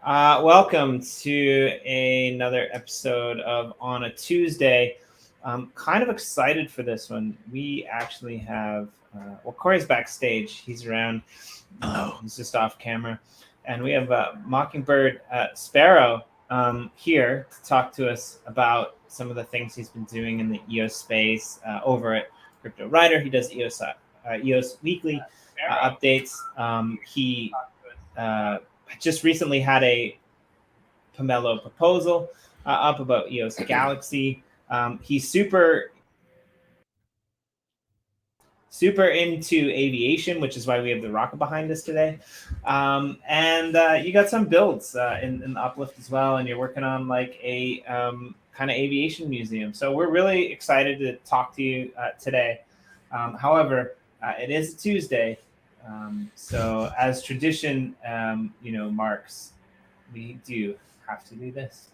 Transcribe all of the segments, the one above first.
Welcome to another episode of On a Tuesday. I'm kind of excited for this one. We actually have, Corey's backstage. He's around. He's just off camera. And we have MachnBird Sparo here to talk to us about some of the things he's been doing in the EOS space over at Cryptowriter. He does EOS weekly updates. He just recently had a Pomelo proposal up about EOS Galaxy. He's super into aviation, which is why we have the rocket behind us today. And you got some builds in the Uplift as well, and you're working on like a kind of aviation museum. So we're really excited to talk to you today. However, it is a Tuesday. So as tradition, marks, we do have to do this.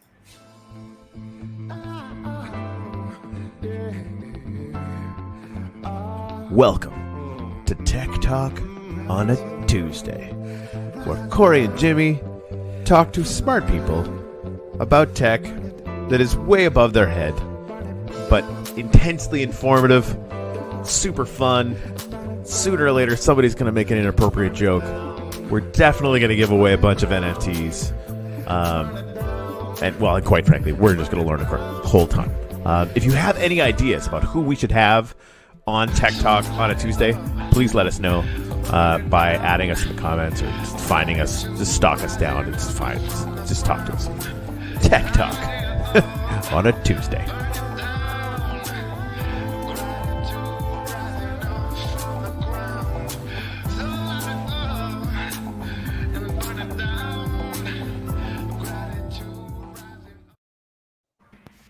Welcome to Tech Talk on a Tuesday, where Corey and Jimmy talk to smart people about tech that is way above their head, but intensely informative, super fun. Sooner or later, somebody's going to make an inappropriate joke. We're definitely going to give away a bunch of NFTs. And quite frankly, we're just going to learn the whole time. If you have any ideas about who we should have on Tech Talk on a Tuesday, please let us know by adding us in the comments or just finding us. Just stalk us down. It's fine. Just talk to us. Tech Talk on a Tuesday.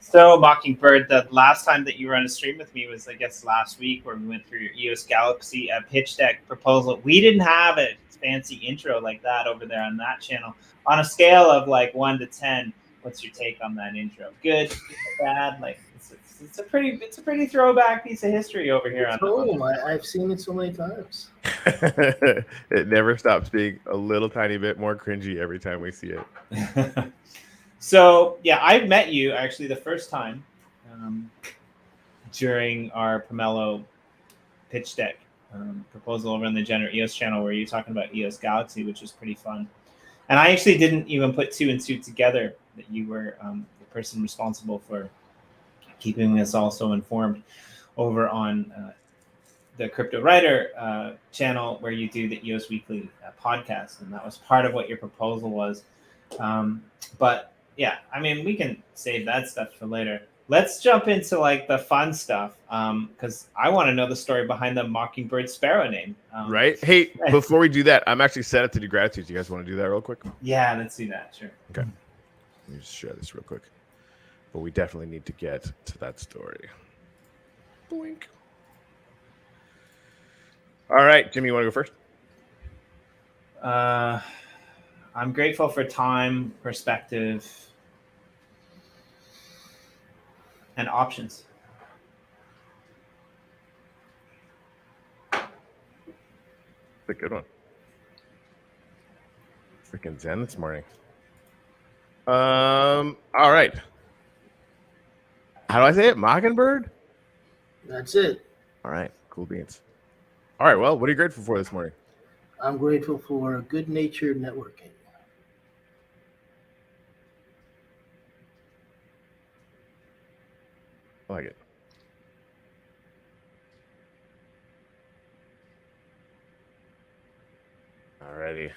So, MachnBird, the last time that you were on a stream with me was, I guess, last week, where we went through your EOS Galaxy pitch deck proposal. We didn't have a fancy intro like that over there on that channel. On a scale of like 1 to 10, what's your take on that intro? Good, bad? Like it's a pretty throwback piece of history over here. I've seen it so many times. It never stops being a little tiny bit more cringy every time we see it. So, yeah, I met you actually the first time during our Pomelo pitch deck proposal over on the General EOS channel, where you're talking about EOS Galaxy, which was pretty fun. And I actually didn't even put two and two together that you were the person responsible for keeping us all so informed over on the Cryptowriter channel, where you do the EOS Weekly podcast. And that was part of what your proposal was. But yeah, I mean, we can save that stuff for later. Let's jump into like the fun stuff, because I want to know the story behind the MachnBird Sparo name. Right? Hey, before we do that, I'm actually set up to do gratitude. You guys want to do that real quick? Yeah, let's do that. Sure. Okay. Let me just share this real quick. But we definitely need to get to that story. Boink. All right, Jimmy, you want to go first? I'm grateful for time, perspective, and options. It's a good one. Freaking zen this morning. All right. How do I say it? MachnBird? That's it. All right. Cool beans. All right. Well, what are you grateful for this morning? I'm grateful for good-natured networking. I like it. Alrighty.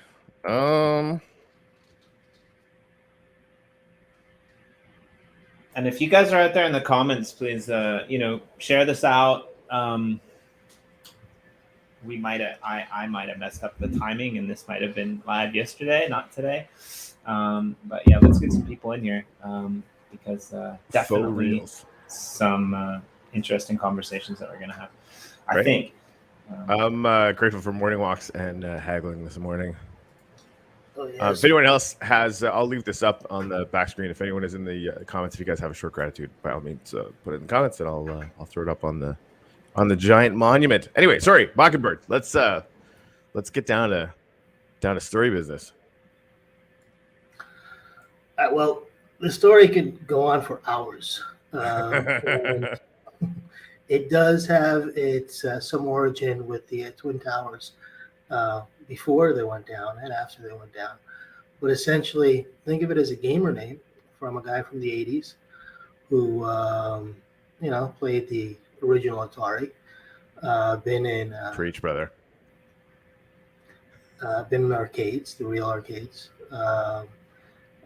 And if you guys are out there in the comments, please, share this out. We might have, I might have messed up the timing, and this might have been live yesterday, not today. But yeah, let's get some people in here because definitely some interesting conversations that we're going to have. I think. I'm grateful for morning walks and haggling this morning. Oh, yeah, if anyone else has, I'll leave this up on the back screen. If anyone is in the comments, if you guys have a short gratitude, by all means, put it in the comments, and I'll throw it up on the giant monument. Anyway, sorry, MachnBird. Let's get down to story business. Well, the story could go on for hours. And it does have its some origin with the Twin Towers before they went down and after they went down. But essentially, think of it as a gamer name from a guy from the 80s who, played the original Atari. Been in Preach, brother. been in arcades, the real arcades,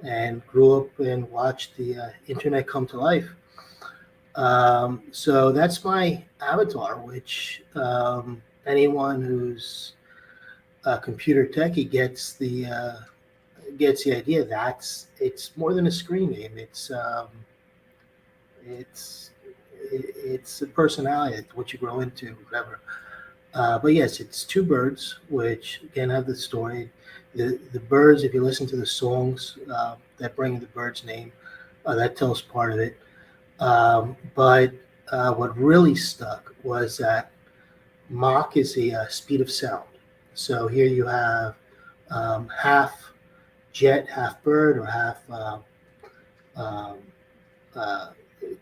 and grew up and watched the internet come to life. So that's my avatar, which anyone who's a computer techie gets the idea. It's more than a screen name. It's a personality. It's what you grow into, whatever. But yes, it's two birds, which again have the story. The birds, if you listen to the songs that bring the bird's name, that tells part of it. But what really stuck was that Mach is the speed of sound. So here you have half jet, half bird, or half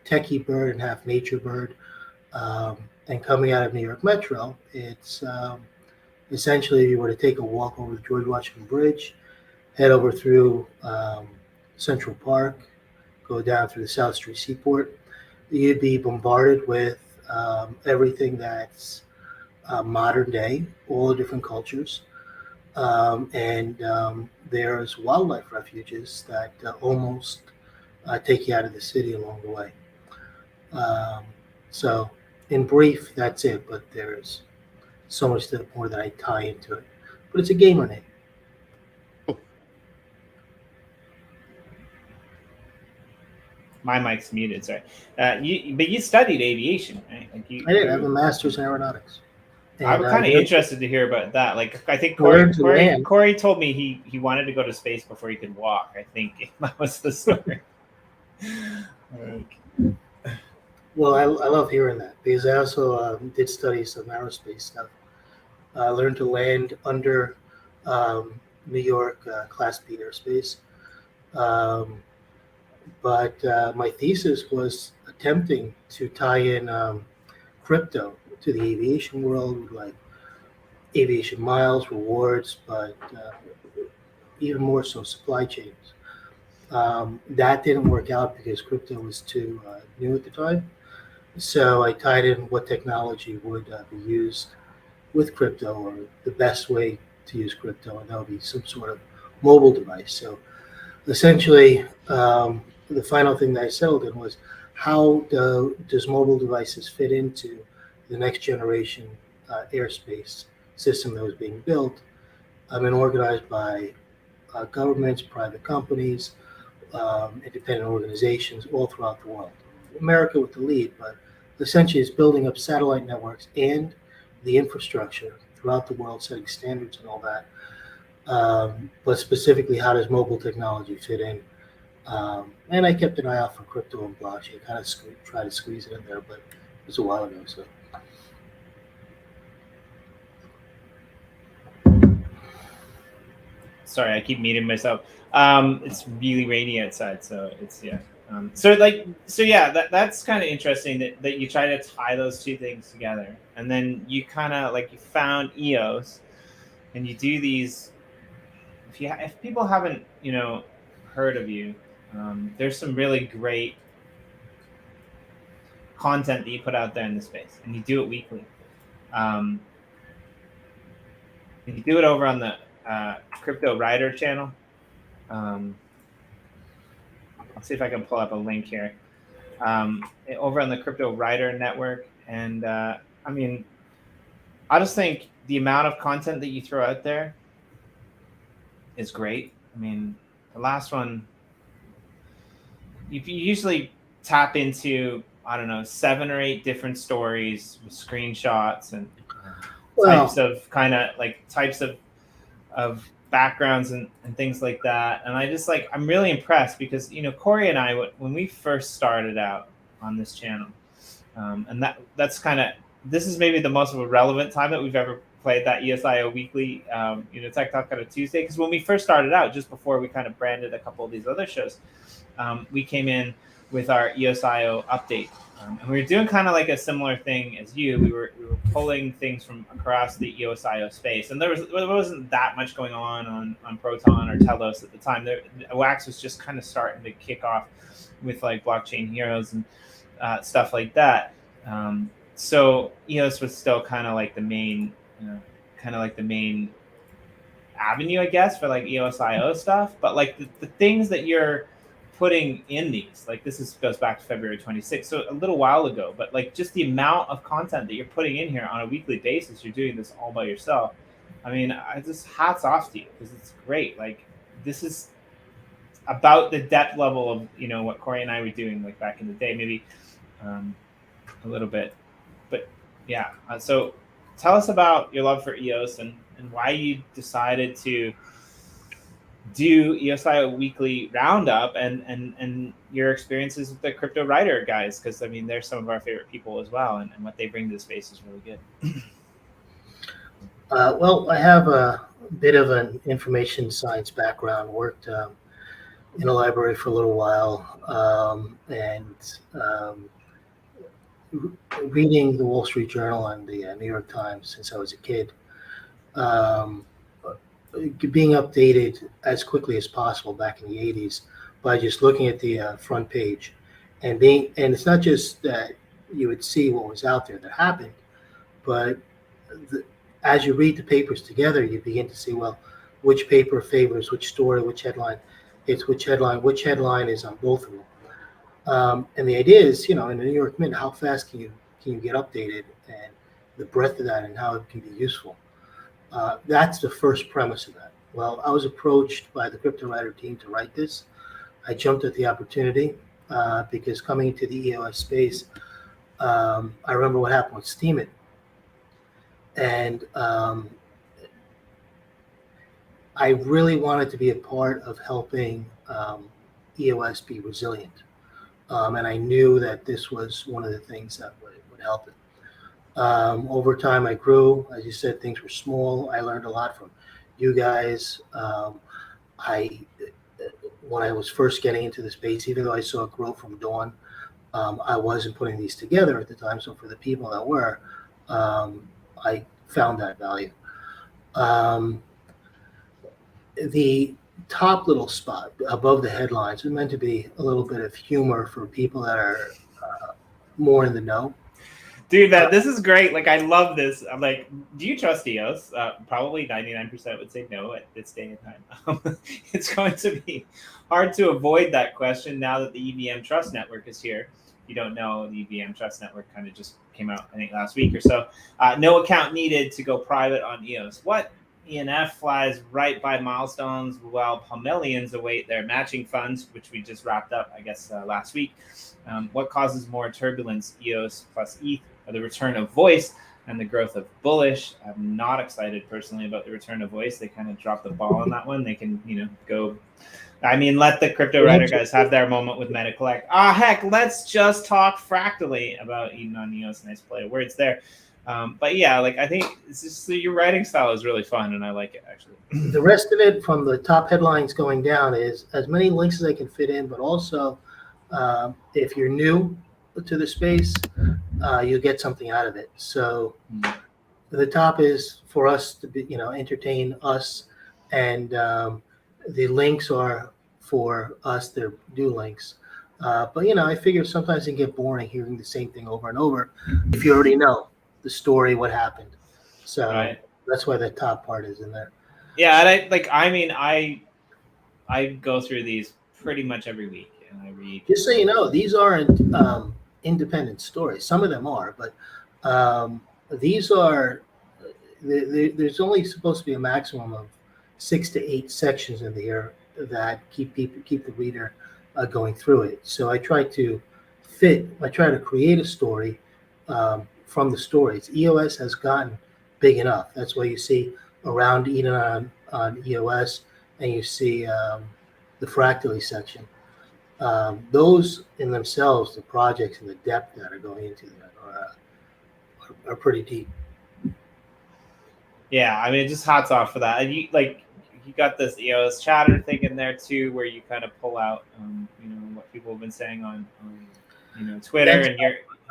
techie bird and half nature bird. And coming out of New York Metro, it's essentially, if you were to take a walk over the George Washington Bridge, head over through Central Park, go down through the South Street Seaport, you'd be bombarded with everything that's modern day, all the different cultures. And there's wildlife refuges that almost take you out of the city along the way. So in brief, that's it, but there's so much more that I tie into it. But it's a gamer name. My mic's muted, sorry. But you studied aviation, right? I did. I have a master's in aeronautics. I'm kind of interested to hear about that. Like, I think Corey told me he wanted to go to space before he could walk. I think that was the story. Well, I love hearing that because I also did study some aerospace stuff. I learned to land under New York Class B airspace. But my thesis was attempting to tie in crypto to the aviation world, like aviation miles, rewards, but even more so supply chains. That didn't work out because crypto was too new at the time. So I tied in what technology would be used with crypto, or the best way to use crypto, and that would be some sort of mobile device. So essentially, the final thing that I settled in was how does mobile devices fit into the next generation airspace system that was being built and organized by governments, private companies, independent organizations all throughout the world. America with the lead, but essentially it's building up satellite networks and the infrastructure throughout the world, setting standards and all that. But specifically, how does mobile technology fit in? And I kept an eye out for crypto and blockchain, kind of try to squeeze it in there, but it was a while ago. So. Sorry, I keep muting myself. It's really rainy outside, so it's that's kind of interesting that you try to tie those two things together, and then you kind of you found EOS, and you do these. If people haven't heard of you, there's some really great content that you put out there in the space, and you do it weekly. And you do it over on the Cryptowriter channel. I'll see if I can pull up a link here. Over on the Cryptowriter network, and I just think the amount of content that you throw out there is great. I mean, the last one, you usually tap into, 7 or 8 different stories with screenshots and types of backgrounds and things like that. And I'm really impressed because, Corey and I, when we first started out on this channel, and this is maybe the most relevant time that we've ever played that EOSIO weekly, Tech Talk on a Tuesday. Because when we first started out, just before we kind of branded a couple of these other shows, we came in with our EOSIO update. And we were doing kind of like a similar thing as you. We were pulling things from across the EOSIO space, and there wasn't that much going on Proton or Telos at the time. Wax was just kind of starting to kick off with like Blockchain Heroes and stuff like that. So EOS was still kind of like the main avenue, I guess, for like EOSIO stuff. But like the things that you're putting in these, like this goes back to February 26th, so a little while ago, but like just the amount of content that you're putting in here on a weekly basis, you're doing this all by yourself. I mean, I just hats off to you, because it's great. Like, this is about the depth level of what Corey and I were doing like back in the day, maybe a little bit, but yeah. So tell us about your love for EOS and why you decided to do EOSIO weekly roundup and your experiences with the Cryptowriter guys, because I mean they're some of our favorite people as well, and what they bring to the space is really good. Well, I have a bit of an information science background, worked in a library for a little while, and reading the Wall Street Journal and the New York Times since I was a kid. Being updated as quickly as possible back in the 80s by just looking at the front page, and it's not just that you would see what was out there that happened, but as you read the papers together, you begin to see, well, which paper favors which story, which headline hits which headline is on both of them. And the idea is, in the New York Mint, how fast can you get updated, and the breadth of that and how it can be useful. That's the first premise of that. Well, I was approached by the Cryptowriter team to write this. I jumped at the opportunity because coming into the EOS space, I remember what happened with Steemit. And I really wanted to be a part of helping EOS be resilient. And I knew that this was one of the things that would help it. Over time, I grew. As you said, things were small. I learned a lot from you guys. When I was first getting into the space, even though I saw it grow from dawn, I wasn't putting these together at the time. So for the people that were, I found that value. The top little spot above the headlines is meant to be a little bit of humor for people that are more in the know. Dude, this is great. Like, I love this. I'm like, do you trust EOS? Probably 99% would say no at this day and time. It's going to be hard to avoid that question now that the EVM Trust Network is here. If you don't know, the EVM Trust Network kind of just came out, I think, last week or so. No account needed to go private on EOS. What ENF flies right by milestones while Pomelians await their matching funds, which we just wrapped up, I guess, last week. What causes more turbulence, EOS plus ETH, or the return of Voice and the growth of Bullish? I'm not excited personally about the return of Voice. They kind of dropped the ball on that one. They can, go. I mean, let the Cryptowriter guys have their moment with MetaCollect. Heck, let's just talk fractally about Eden on EOS. Nice play of words there. But yeah, like, I think it's just your writing style is really fun, and I like it, actually. The rest of it, from the top headlines going down, is as many links as I can fit in, but also if you're new to the space, you'll get something out of it. So the top is for us to be, entertain us, and the links are for us to do links. But I figure sometimes it can get boring hearing the same thing over and over if you already know the story, what happened. So right. That's why the top part is in there. Yeah, and I go through these pretty much every week, and I read. Just so you know, these aren't independent stories. Some of them are, but these are. There's only supposed to be a maximum of 6 to 8 sections in there that keep the reader going through it. So I try to create a story from the stories. EOS has gotten big enough. That's why you see around Eden on EOS, and you see the Fractally section. Those in themselves, the projects and the depth that are going into that are pretty deep. Yeah, I mean, just hats off for that. And you got this EOS chatter thing in there too, where you kind of pull out, what people have been saying on Twitter, and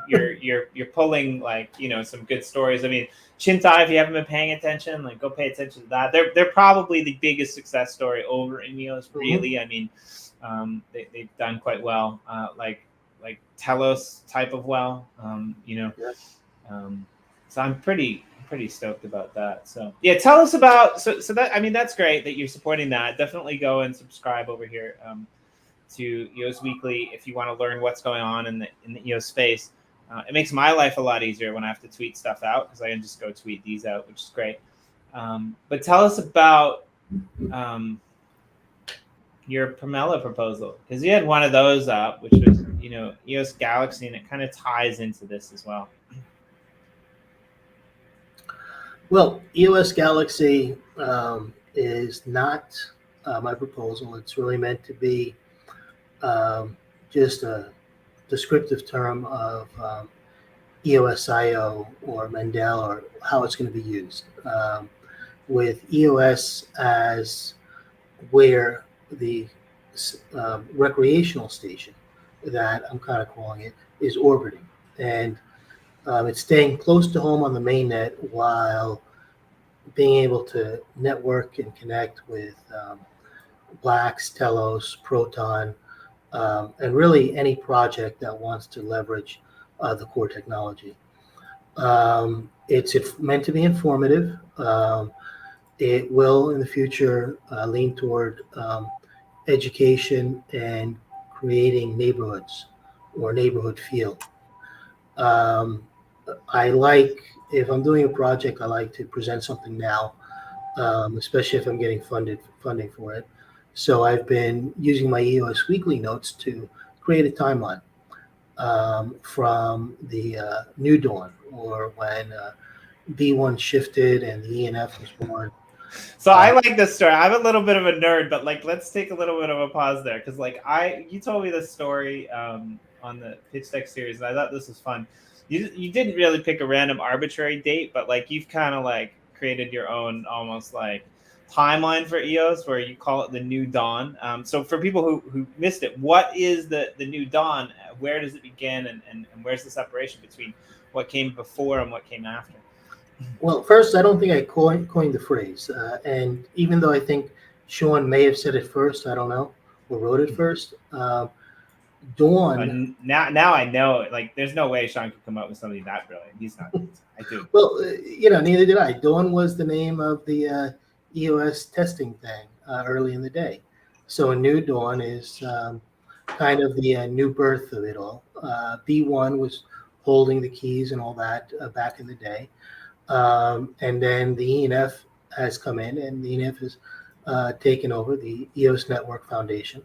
you're pulling like some good stories. I mean, Chintai, if you haven't been paying attention, like go pay attention to that. They're probably the biggest success story over in EOS. Really, I mean, they've done quite well, like Telos type of well, so I'm pretty stoked about that. So yeah, tell us about so that, I mean, that's great that you're supporting that. Definitely go and subscribe over here to EOS Weekly if you want to learn what's going on in the EOS space. It makes my life a lot easier when I have to tweet stuff out, because I can just go tweet these out, which is great. But tell us about your Pomelo proposal, because you had one of those up, which was EOS Galaxy, and it kind of ties into this as well. Well, EOS Galaxy is not my proposal. It's really meant to be just a descriptive term of EOSIO or Mendel, or how it's going to be used. With EOS as where the recreational station that I'm kind of calling it is orbiting. And it's staying close to home on the mainnet while being able to network and connect with Blacks, Telos, Proton, and really any project that wants to leverage the core technology. It's meant to be informative. It will, in the future, lean toward education and creating neighborhoods or neighborhood feel. If I'm doing a project, I like to present something now, especially if I'm getting funding for it. So I've been using my EOS Weekly notes to create a timeline from the new dawn, or when B1 shifted and the ENF was born. So I like this story. I'm a little bit of a nerd, but let's take a little bit of a pause there, because you told me this story on the pitch deck series, and I thought this was fun. You didn't really pick a random arbitrary date, but you've kind of created your own almost timeline for EOS, where you call it the new dawn. So for people who missed it, what is the new dawn? Where does it begin, and where's the separation between what came before and what came after? Well, first, I don't think I coined the phrase. And even though I think Sean may have said it first, I don't know, or wrote it first. Dawn. Now I know. There's no way Sean could come up with something that brilliant. He's not. I do. Well, neither did I. Dawn was the name of the EOS testing thing early in the day. So a new dawn is kind of the new birth of it all. B1 was holding the keys and all that back in the day. And then the ENF has come in, and the ENF has taken over the EOS Network Foundation.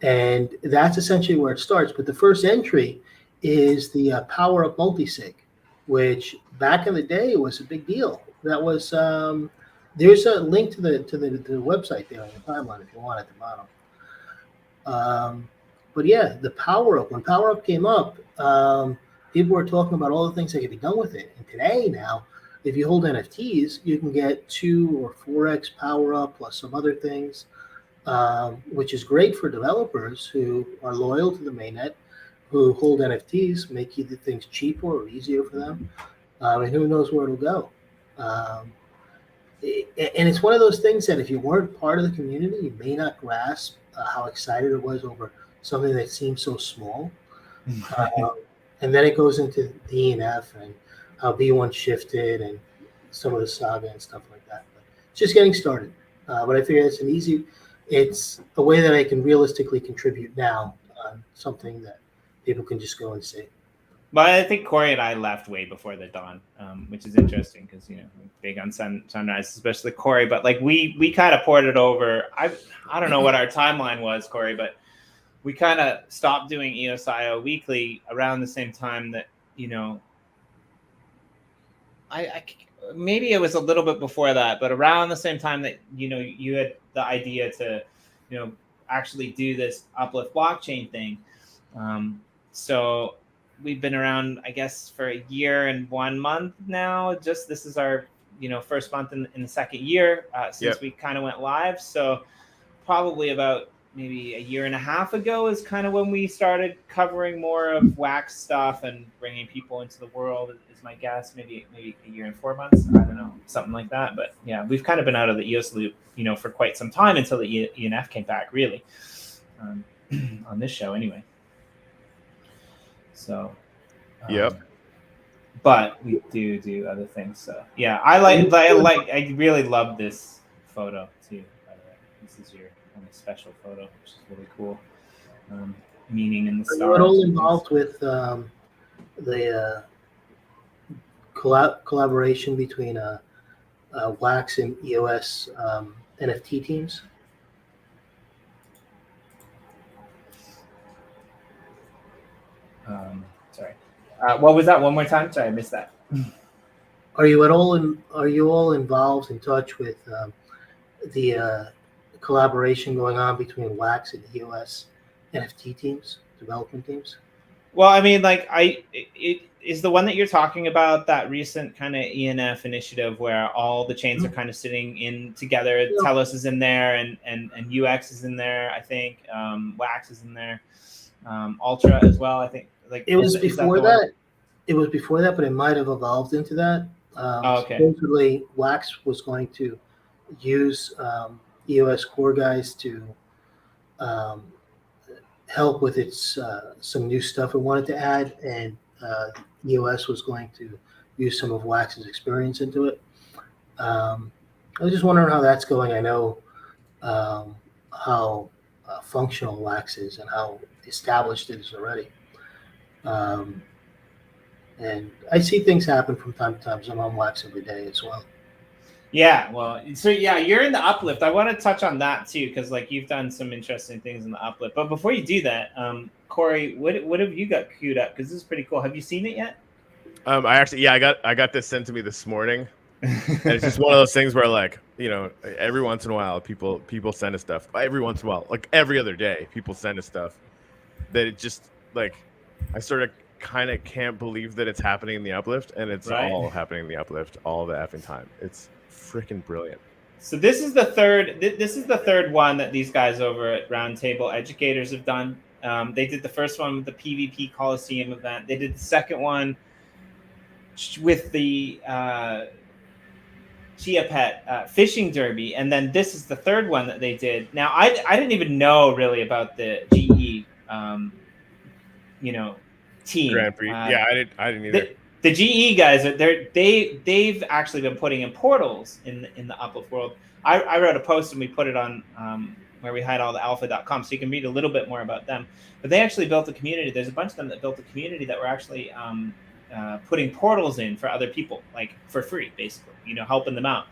And that's essentially where it starts. But the first entry is the power up multisig, which back in the day was a big deal. That was there's a link to the website there on the timeline if you want at the bottom. But yeah, the power up, when power up came up, people were talking about all the things that could be done with it. And today now, if you hold NFTs, you can get 2 or 4x power up plus some other things, which is great for developers who are loyal to the mainnet, who hold NFTs, make either things cheaper or easier for them. And who knows where it'll go. And it's one of those things that if you weren't part of the community, you may not grasp how excited it was over something that seems so small. And then it goes into the ENF and how B1 shifted and some of the saga and stuff like that. But it's just getting started. But I figure it's a way that I can realistically contribute now on something that people can just go and see. But I think Corey and I left way before the dawn, which is interesting because big on sunrise, especially Corey. But we kind of poured it over. I don't know what our timeline was, Corey, but we kind of stopped doing EOSIO weekly around the same time that I maybe it was a little bit before that, but around the same time that you had the idea to actually do this Uplift blockchain thing. So we've been around, I guess, for a year and 1 month now. Just this is our first month in the second year since we kind of went live. So probably about maybe a year and a half ago is kind of when we started covering more of wax stuff and bringing people into the world, is my guess. Maybe a year and 4 months. I don't know, something like that. But yeah, we've kind of been out of the EOS loop, for quite some time until the ENF came back, really, on this show anyway. So, but we do other things. So yeah, I really love this photo too. By the way, this is your special photo, which is really cool. Meaning in the stars. Are you at all involved with the collaboration between Wax and EOS NFT teams? Sorry. What was that? One more time? Sorry, I missed that. Are you all involved, in touch with the collaboration going on between Wax and EOS NFT teams, development teams? Well, I mean, it is the one that you're talking about, that recent kind of ENF initiative where all the chains are kind of sitting in together. Yeah. Telos is in there, and UX is in there. I think Wax is in there. Ultra as well. I think it was before that. It was before that, but it might have evolved into that. Okay. Supposedly, Wax was going to use EOS core guys to help with its some new stuff it wanted to add, and EOS was going to use some of Wax's experience into it. I was just wondering how that's going. I know how functional Wax is and how established it is already. And I see things happen from time to time. So I'm on Wax every day as well. Yeah, well, so yeah, you're in the Uplift. I want to touch on that too, because you've done some interesting things in the Uplift. But before you do that, Corey, what have you got queued up? Because this is pretty cool. Have you seen it yet? I got this sent to me this morning. And it's just one of those things where every once in a while people send us stuff. Every once in a while, every other day, people send us stuff that it just I sort of kind of can't believe that it's happening in the Uplift, and it's all happening in the Uplift all the effing time. It's freaking brilliant. So this is the third one that these guys over at Roundtable Educators have done. They did the first one with the PvP Coliseum event. They did the second one with the Chia Pet fishing derby, and then this is the third one that they did. Now I didn't even know really about the GE team. Grand Prix. I didn't either. The GE guys they've actually been putting in portals in the Uplift World. I wrote a post and we put it on where we had all the alpha.com, so you can read a little bit more about them. But they actually built a community. There's a bunch of them that built a community that were actually putting portals in for other people, for free, basically, helping them out,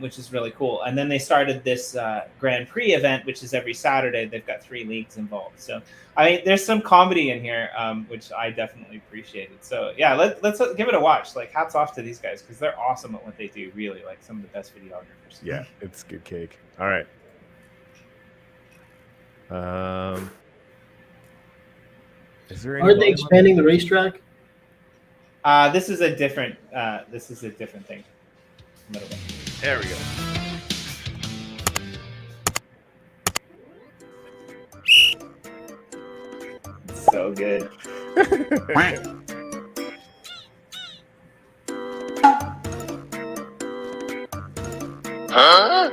which is really cool. And then they started this Grand Prix event, which is every Saturday. They've got 3 leagues involved. So, there's some comedy in here, which I definitely appreciated. So, yeah, let's give it a watch. Hats off to these guys, because they're awesome at what they do, really, some of the best videographers. Yeah, it's good cake. All right. Are they expanding the racetrack? This is a different thing. There we go. So good. Huh?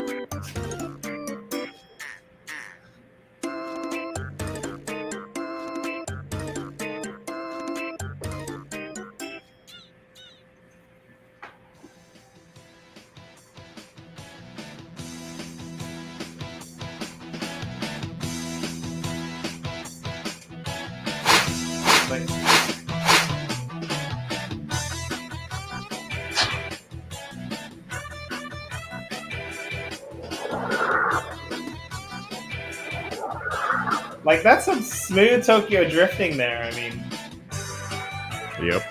That's some smooth Tokyo drifting there. I mean, yep.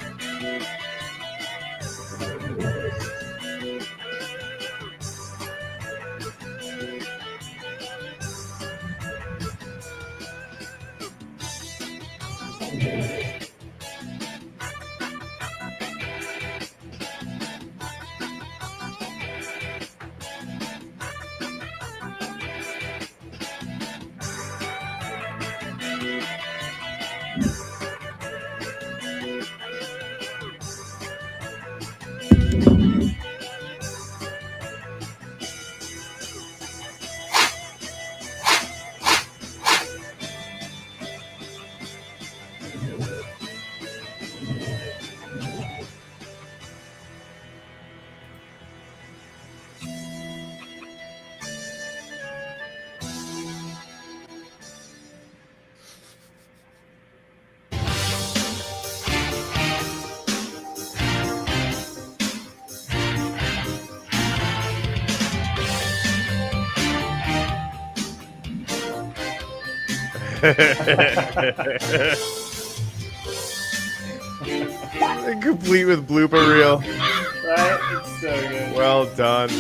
Complete with blooper reel. Right? It's so good. Well done.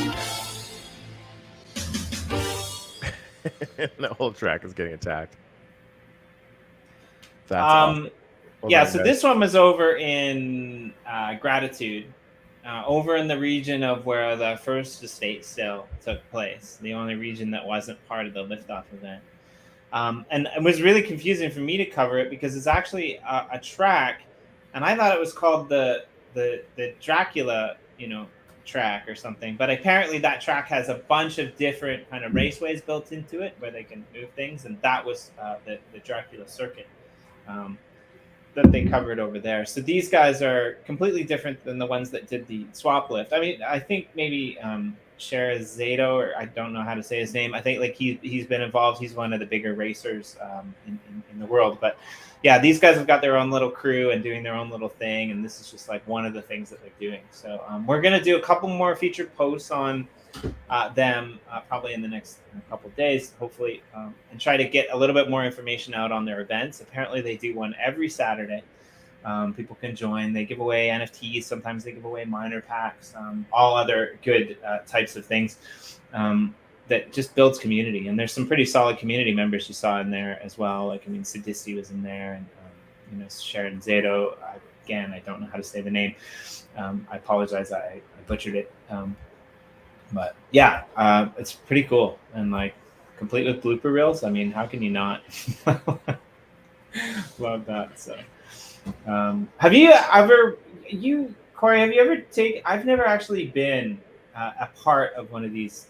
The whole track is getting attacked. That's awesome. Well yeah, done, so guys. this one was over in Gratitude, over in the region of where the first estate sale took place, the only region that wasn't part of the liftoff event. And it was really confusing for me to cover it because it's actually a track, and I thought it was called the Dracula, track or something. But apparently that track has a bunch of different kind of raceways built into it where they can move things, and that was the Dracula circuit that they covered over there. So these guys are completely different than the ones that did the swap lift. I mean, I think maybe Sherazato, or I don't know how to say his name. I think like he's been involved. He's one of the bigger racers in the world. But yeah, these guys have got their own little crew and doing their own little thing. And this is just like one of the things that they're doing. So we're going to do a couple more featured posts on them probably in the next couple of days, hopefully, and try to get a little bit more information out on their events. Apparently they do one every Saturday. People can join. They give away NFTs. Sometimes they give away minor packs, all other good types of things that just builds community. And there's some pretty solid community members you saw in there as well. Like, I mean, Sidisi was in there, and Sharon Zato. Again, I don't know how to say the name. I apologize. I butchered it. But yeah, it's pretty cool, and like complete with blooper reels. I mean, how can you not love that? So, have you ever, Corey? Have you ever taken? I've never actually been a part of one of these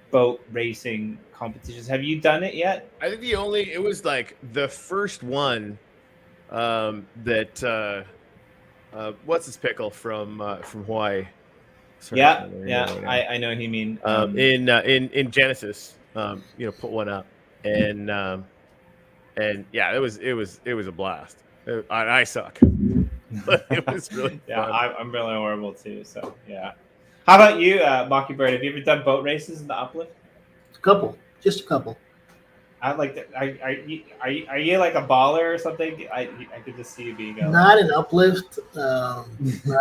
boat racing competitions. Have you done it yet? I think it was like the first one that what's his pickle from Hawaii. Sorry, I know what you mean. In Genesis, put one up, and yeah, it was a blast. I suck, but it was really yeah. fun. I'm really horrible too. So yeah. How about you, MachnBird? Have you ever done boat races in the Uplift? Just a couple. I'd like to. Are you like a baller or something? I could just see you being not an Uplift, not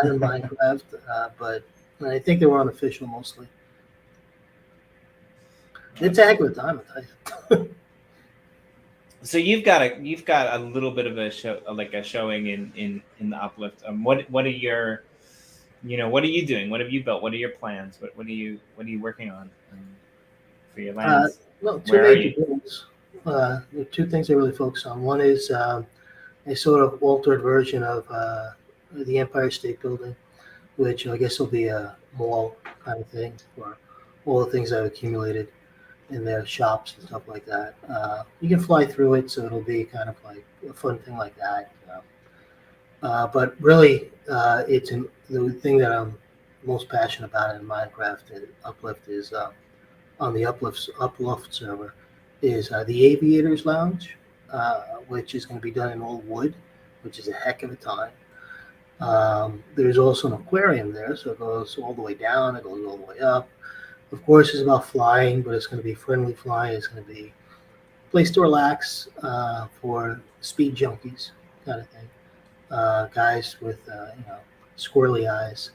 in Minecraft, but I think they were unofficial mostly. It's a heck of a time, I tell you. So you've got a little bit of a show, like a showing in the Uplift. What are your, what are you doing? What have you built? What are your plans? What are you working on for your lands? Well, two major things. Two things I really focus on. One is a sort of altered version of the Empire State Building, which I guess will be a mall kind of thing for all the things I've accumulated in their shops and stuff like that. You can fly through it, so it'll be kind of like a fun thing like that. But really, the thing that I'm most passionate about in Minecraft and Uplift is on the Uplift server is the Aviators Lounge, which is going to be done in all wood, which is a heck of a time. There's also an aquarium there, so it goes all the way down, it goes all the way up. Of course, it's about flying, but it's going to be friendly flying. It's going to be a place to relax for speed junkies, kind of thing. Guys with squirrely eyes.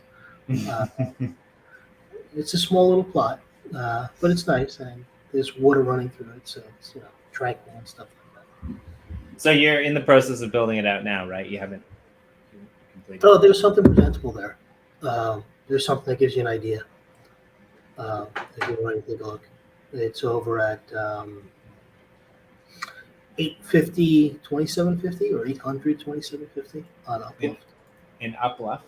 It's a small little plot, but it's nice, and there's water running through it, so it's tranquil and stuff like that. So you're in the process of building it out now, right? You haven't completed. Oh, there's something presentable there. There's something that gives you an idea. If you want to take a look, it's over at 850 2750 or 800 2750 on Uplift. In Uplift.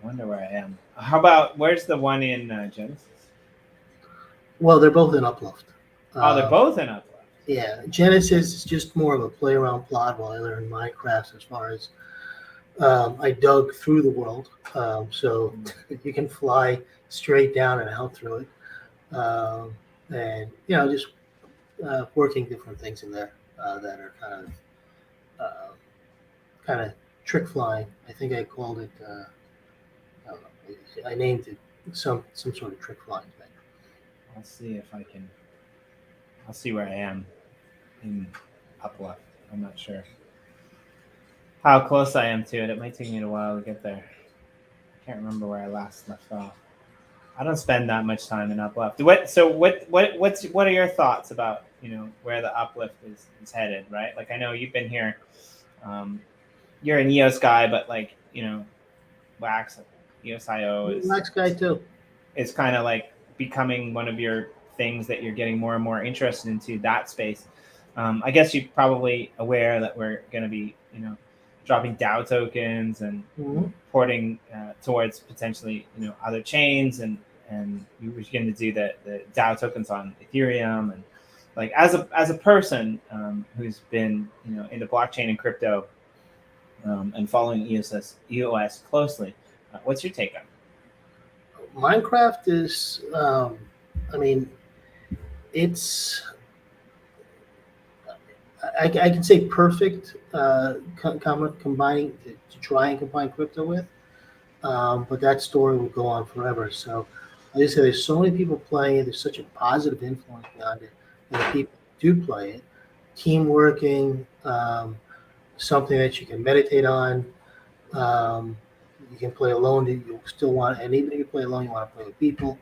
I wonder where I am. How about where's the one in Genesis? Well, they're both in Uplift. They're both in Uplift. Yeah, Genesis is just more of a play around plot, while I learned Minecraft as far as I dug through the world, so you can fly straight down and out through it, and just working different things in there that are kind of trick flying. I think I called it. I don't know. I named it some sort of trick flying thing. I'll see if I can. I'll see where I am. in Uplift. I'm not sure how close I am to it. It might take me a while to get there. I can't remember where I last left off. I don't spend that much time in Uplift. What are your thoughts about, where the Uplift is headed, right? Like, I know you've been here. You're an EOS guy, but like, Wax, EOS.io is Wax guy too. It's kind of like becoming one of your things that you're getting more and more interested into that space. I guess you're probably aware that we're going to be, dropping DAO tokens and porting towards potentially, other chains, and we were going to do the DAO tokens on Ethereum. And like, as a person who's been, into blockchain and crypto and following EOS closely, what's your take on it? Minecraft is, it's, I can say perfect combining to try and combine crypto with, but that story will go on forever. So like I said, there's so many people playing it. There's such a positive influence behind it, and the people who do play it, team working, something that you can meditate on. You can play alone. You still want, and even if you play alone, you want to play with people.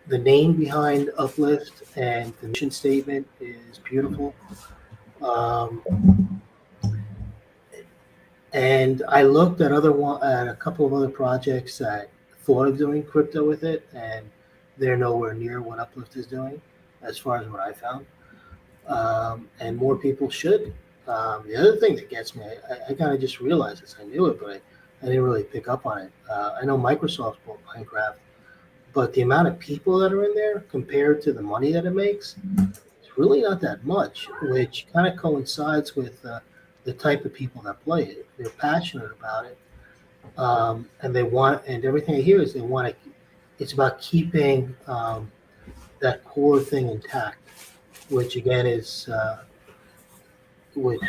The name behind Uplift and the mission statement is beautiful. And I looked at a couple of other projects that thought of doing crypto with it, and they're nowhere near what Uplift is doing, as far as what I found. And more people should. The other thing that gets me, I kind of just realized this. I knew it, but I didn't really pick up on it. I know Microsoft bought Minecraft, but the amount of people that are in there compared to the money that it makes, it's really not that much, which kind of coincides with the type of people that play it. They're passionate about it, and they want. And everything I hear is they want to. It's about keeping that core thing intact, which again is which.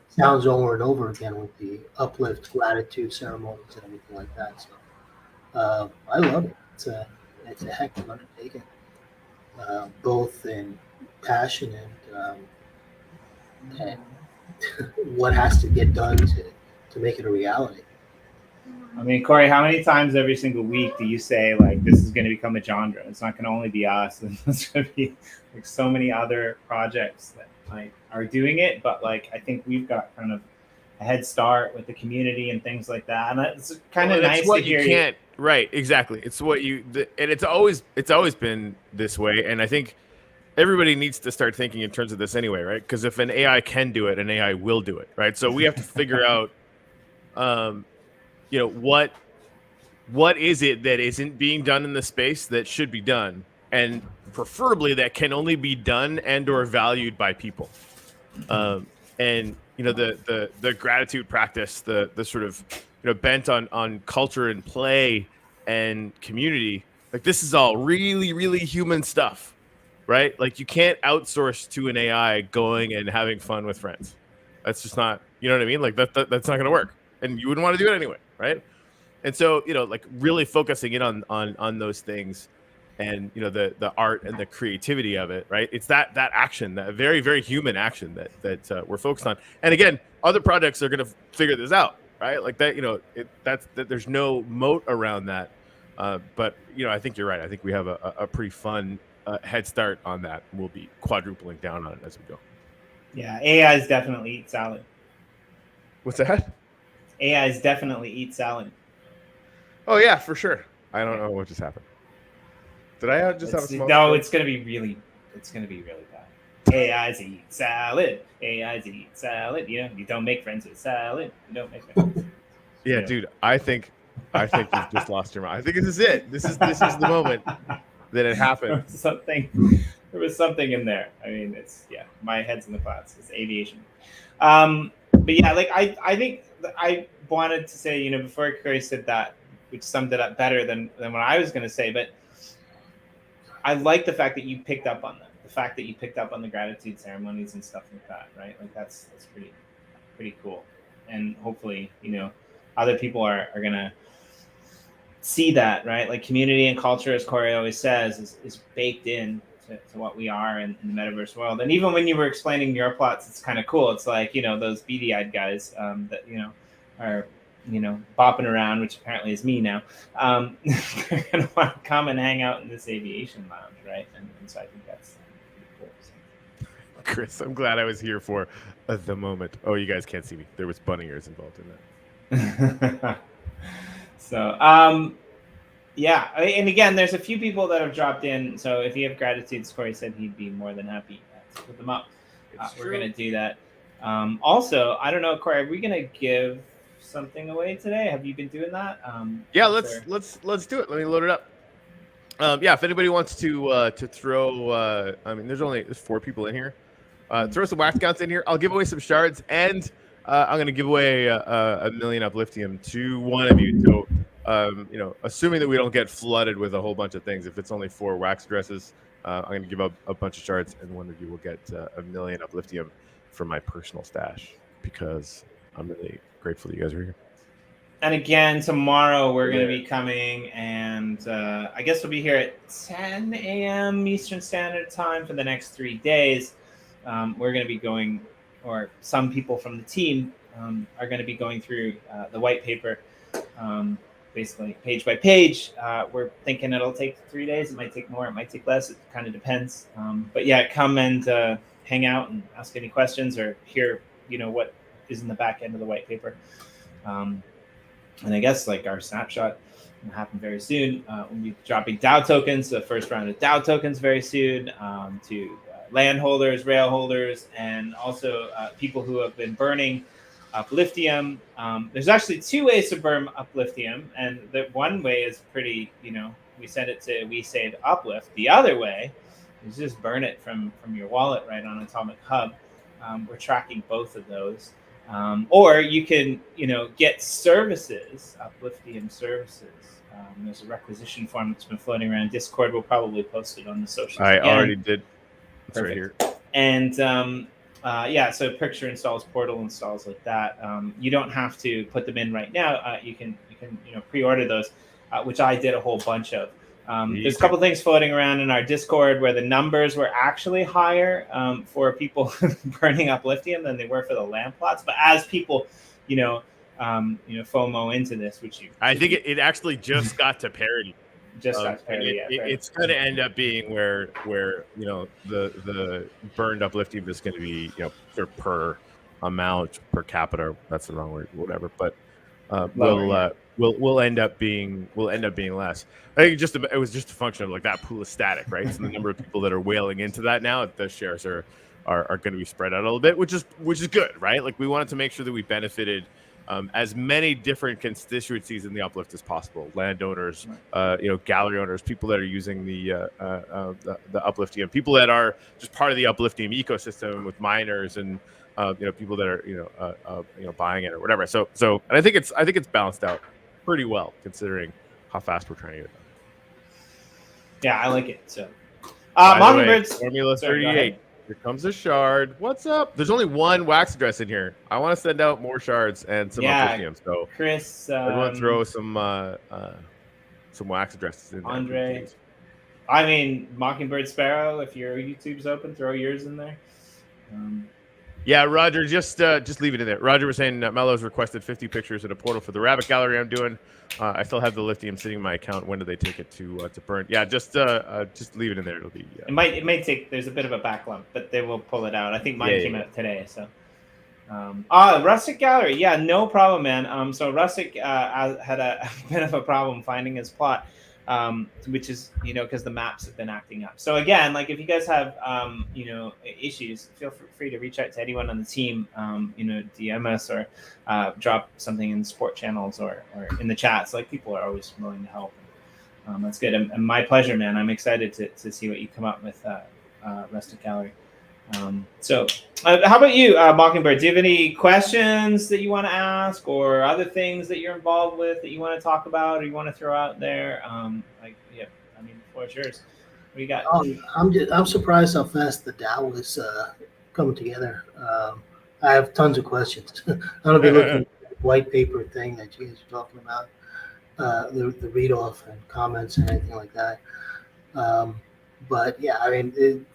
Sounds over and over again with the Uplift gratitude ceremonies and everything like that. So I love it. It's a heck of an undertaking, both in passion and what has to get done to make it a reality. I mean, Corey, how many times every single week do you say, like, this is going to become a genre? It's not going to only be us. There's going to be like so many other projects that like are doing it, but like I think we've got kind of a head start with the community and things like that, and it's kind of nice to hear. You right, exactly. It's what and it's always been this way, and I think everybody needs to start thinking in terms of this anyway, right? Because if an AI can do it, an AI will do it, right? So we have to figure out, what is it that isn't being done in the space that should be done, and preferably that can only be done and or valued by people. And the gratitude practice, the sort of bent on culture and play and community, like this is all really, really human stuff, right? Like you can't outsource to an AI going and having fun with friends. That's just not, you know what I mean? Like that's not going to work, and you wouldn't want to do it anyway, right? And so like really focusing in on those things, and the art and the creativity of it, right? It's that action, that very, very human action that we're focused on. And again, other projects are going to figure this out, right? Like that, there's no moat around that. But I think you're right. I think we have a pretty fun head start on that. We'll be quadrupling down on it as we go. Yeah, AIs definitely eat salad. What's that? AIs definitely eat salad. Oh yeah, for sure. I don't know what just happened. Did I just have a small? No, it's gonna be really bad. AIs eat salad. AIs eat salad. You don't make friends with salad. You don't make friends. Yeah, dude. I think you've just lost your mind. I think this is it. This is the moment that it happened. There was something in there. I mean, my head's in the clouds. It's aviation. But yeah, like I think I wanted to say, before Corey said that, which summed it up better than what I was going to say, but I like the fact that you picked up on them. The fact that you picked up on the gratitude ceremonies and stuff like that, right? Like that's pretty cool. And hopefully, other people are going to see that, right? Like community and culture, as Corey always says, is baked in to what we are in the metaverse world. And even when you were explaining your plots, it's kind of cool. It's like, those beady-eyed guys that, are, bopping around, which apparently is me now. They're going to want to come and hang out in this aviation lounge, right? And so I think that's pretty cool. So. Chris, I'm glad I was here for the moment. Oh, you guys can't see me. There was bunny ears involved in that. So, yeah, and again, there's a few people that have dropped in. So if you have gratitudes, Corey said he'd be more than happy to put them up. We're going to do that. Also, I don't know, Corey, are we going to give something away today? Have you been doing that? Yeah, let's do it. Let me load it up. Yeah, if anybody wants to throw, there's 4 people in here. Throw some wax counts in here. I'll give away some shards, and I'm going to give away a million upliftium to one of you. So, assuming that we don't get flooded with a whole bunch of things, if it's only 4 wax addresses, I'm going to give up a bunch of shards, and one of you will get a million upliftium from my personal stash, because I'm really grateful that you guys are here. And again, tomorrow we're going to be coming, and I guess we'll be here at 10 a.m. Eastern Standard Time for the next 3 days. We're going to be going, or some people from the team are going to be going through the white paper, basically page by page. We're thinking it'll take 3 days. It might take more. It might take less. It kind of depends. But yeah, come and hang out and ask any questions, or hear, what is in the back end of the white paper. And I guess like our snapshot will happen very soon. We'll be dropping DAO tokens, the first round of DAO tokens very soon, to land holders, rail holders, and also people who have been burning upliftium. There's actually 2 ways to burn upliftium, and the one way is pretty, we send it to We Save Uplift. The other way is just burn it from your wallet right on Atomic Hub. We're tracking both of those. Or you can, get services, upliftium services. There's a requisition form that's been floating around Discord. We'll probably post it on the socials. I already did. It's right here. And so picture installs, portal installs, like that. You don't have to put them in right now. You can pre-order those, which I did a whole bunch of. There's a couple things floating around in our Discord where the numbers were actually higher for people burning upliftium than they were for the land plots. But as people, FOMO into this, I think it actually just got to parity. Got to parity. It's going to end up being where the burned upliftium is going to be per amount, per capita. That's the wrong word, whatever. But we'll end up being less. I think it was just a function of like that pool is static, right? So the number of people that are whaling into that now, the shares are going to be spread out a little bit, which is good, right? Like we wanted to make sure that we benefited as many different constituencies in the uplift as possible: landowners, gallery owners, people that are using the upliftium, people that are just part of the upliftium ecosystem with miners, and people that are buying it or whatever. So and I think it's balanced out pretty well considering how fast we're trying to get it done. Yeah, I like it. So, MachnBird Formula 38. Here comes a shard. What's up? There's only 1 wax address in here. I want to send out more shards and some upliftium. So Chris, everyone throw some wax addresses in there. Andre, I mean MachnBird Sparo. If your YouTube's open, throw yours in there. Yeah, Roger, just leave it in there. Roger was saying Melo's requested 50 pictures in a portal for the rabbit gallery I'm doing. I still have the lithium sitting in my account. When do they take it to burn? Yeah, just leave it in there. It'll be. It might take. There's a bit of a backlump, but they will pull it out. I think mine came out today. So, Rustic Gallery. Yeah, no problem, man. So Rustic had a bit of a problem finding his plot. Which is, because the maps have been acting up. So again, like if you guys have, issues, feel free to reach out to anyone on the team, DM us or drop something in the support channels or in the chats. Like people are always willing to help. That's good. And my pleasure, man. I'm excited to see what you come up with, Rustic Gallery. So how about you, MachnBird? Do you have any questions that you want to ask or other things that you're involved with that you want to talk about or you want to throw out there? The floor is yours. What do you got? I'm surprised how fast the DAO is coming together. I have tons of questions. I'm going to be looking at the white paper thing that you guys are talking about, the read off and comments and anything like that. But yeah, I mean,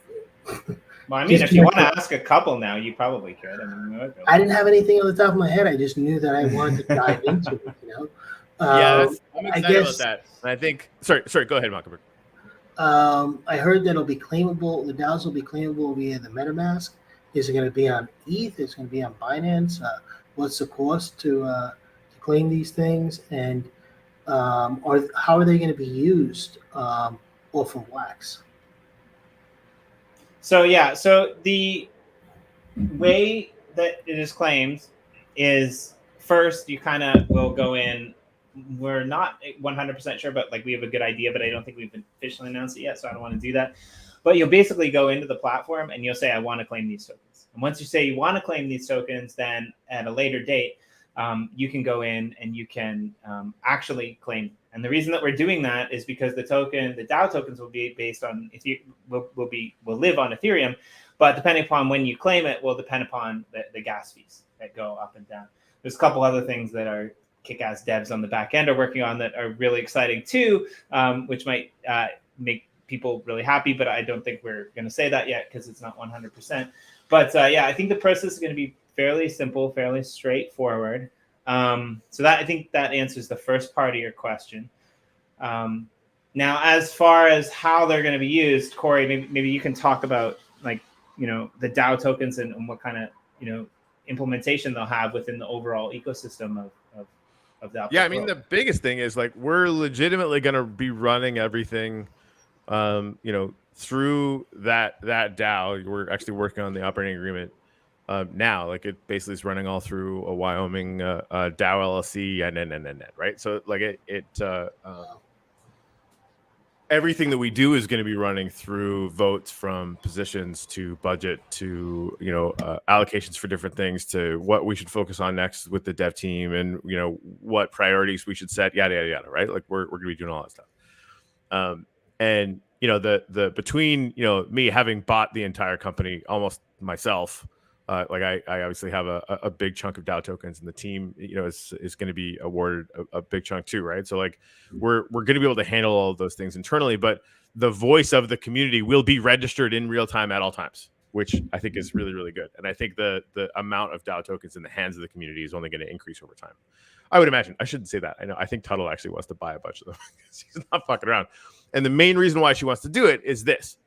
Well, I mean, just if you want to connect- ask a couple now, you probably could. I mean, we would go. I didn't have anything on the top of my head. I just knew that I wanted to dive into it. Yeah, I'm I excited about guess that. And I think sorry, go ahead, MachnBird. I heard that it'll be claimable. The DAOs will be claimable via the MetaMask. Is it going to be on ETH? Is it going to be on Binance? What's the cost to claim these things? And how are they going to be used off of Wax? So yeah, so the way that it is claimed is first you kind of will go in. We're not 100% sure, but like we have a good idea, but I don't think we've officially announced it yet, so I don't want to do that. But you'll basically go into the platform and you'll say, I want to claim these tokens. And once you say you want to claim these tokens, then at a later date, you can go in and you can actually claim. And the reason that we're doing that is because the DAO tokens will be based on, will live on Ethereum, but depending upon when you claim it will depend upon the gas fees that go up and down. There's a couple other things that are kick-ass devs on the back end are working on that are really exciting too, which might make people really happy, but I don't think we're going to say that yet because it's not 100%. But yeah, I think the process is going to be fairly simple, fairly straightforward. So that I think that answers the first part of your question. Now, as far as how they're going to be used, Corey, maybe you can talk about like, the DAO tokens and what kind of, implementation they'll have within the overall ecosystem of the Uplift Yeah, I mean, world. the biggest thing is like we're legitimately going to be running everything, through that DAO. We're actually working on the operating agreement now. Like it basically is running all through a Wyoming DAO LLC and right. So like everything that we do is going to be running through votes from positions to budget to allocations for different things to what we should focus on next with the dev team and what priorities we should set, yada yada yada, right? Like we're going to be doing all that stuff. And the between me having bought the entire company almost myself, like I obviously have a big chunk of DAO tokens, and the team is going to be awarded a big chunk too, right? So like we're going to be able to handle all of those things internally, but the voice of the community will be registered in real time at all times, which I think is really, really good. And I think the amount of DAO tokens in the hands of the community is only going to increase over time. I would imagine. I shouldn't say that. I think Tuttle actually wants to buy a bunch of them because he's not fucking around. And the main reason why she wants to do it is this.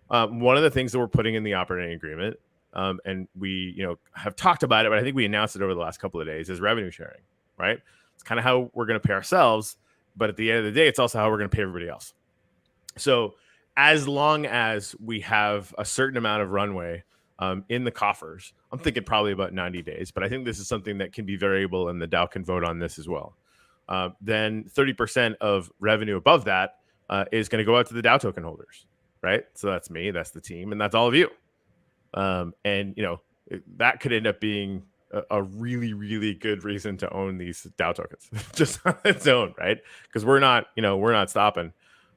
One of the things that we're putting in the operating agreement, and we have talked about it, but I think we announced it over the last couple of days, is revenue sharing, right? It's kind of how we're going to pay ourselves, but at the end of the day, it's also how we're going to pay everybody else. So as long as we have a certain amount of runway in the coffers, I'm thinking probably about 90 days, but I think this is something that can be variable and the DAO can vote on this as well. Then 30% of revenue above that is going to go out to the DAO token holders, right? So that's me, that's the team, and that's all of you. And that could end up being a really, really good reason to own these DAO tokens just on its own, right? Because we're not stopping.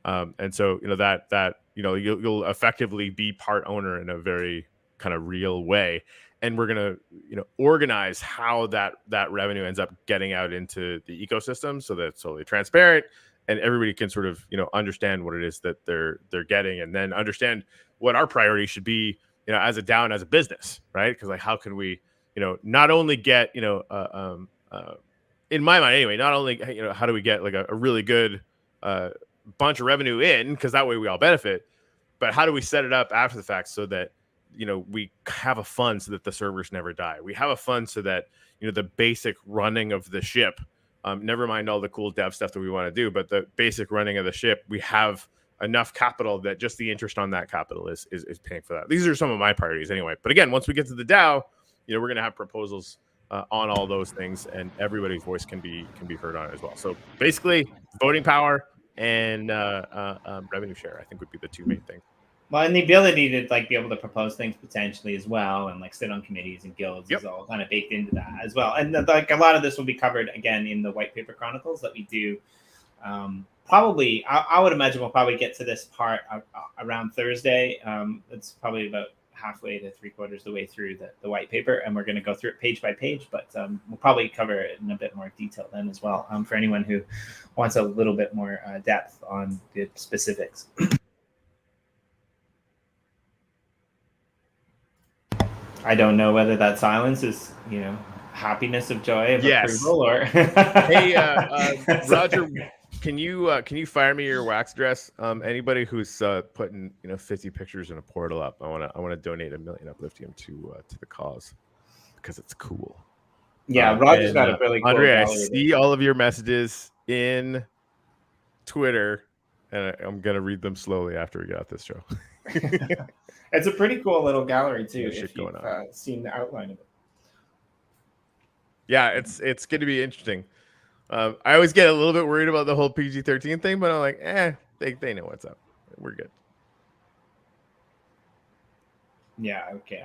And so that you'll effectively be part owner in a very kind of real way, and we're gonna organize how that revenue ends up getting out into the ecosystem so that it's totally transparent and everybody can sort of understand what it is that they're getting, and then understand what our priority should be as a DAO and as a business, right? Because like how can we not only get in my mind anyway, not only how do we get like a really good bunch of revenue in, because that way we all benefit, but how do we set it up after the fact so that we have a fund so that the servers never die, we have a fund so that the basic running of the ship, never mind all the cool dev stuff that we want to do, but the basic running of the ship, we have enough capital that just the interest on that capital is paying for that. These are some of my priorities anyway, but again, once we get to the DAO, we're going to have proposals on all those things, and everybody's voice can be heard on it as well. So basically voting power and revenue share, I think, would be the two main things. Well, and the ability to like be able to propose things potentially as well, and like sit on committees and guilds is all kind of baked into that as well. And like a lot of this will be covered again in the white paper chronicles that we do. Probably, I would imagine we'll probably get to this part around Thursday. It's probably about halfway to 3/4 the way through the white paper, and we're going to go through it page by page, but we'll probably cover it in a bit more detail then as well, for anyone who wants a little bit more depth on the specifics. I don't know whether that silence is, happiness of joy of Yes. approval or. Hey, Roger, can you fire me your wax address? Anybody who's putting 50 pictures in a portal up, I want to donate $1 million Upliftium to the cause because it's cool. Yeah, Roger's got a really cool Andre, I gallery see all of your messages in Twitter, and I'm gonna read them slowly after we get out this show. It's a pretty cool little gallery too. Shit If you've seen the outline of it. Yeah, it's going to be interesting. I always get a little bit worried about the whole PG-13 thing, but I'm like, they know what's up. We're good. Yeah. Okay.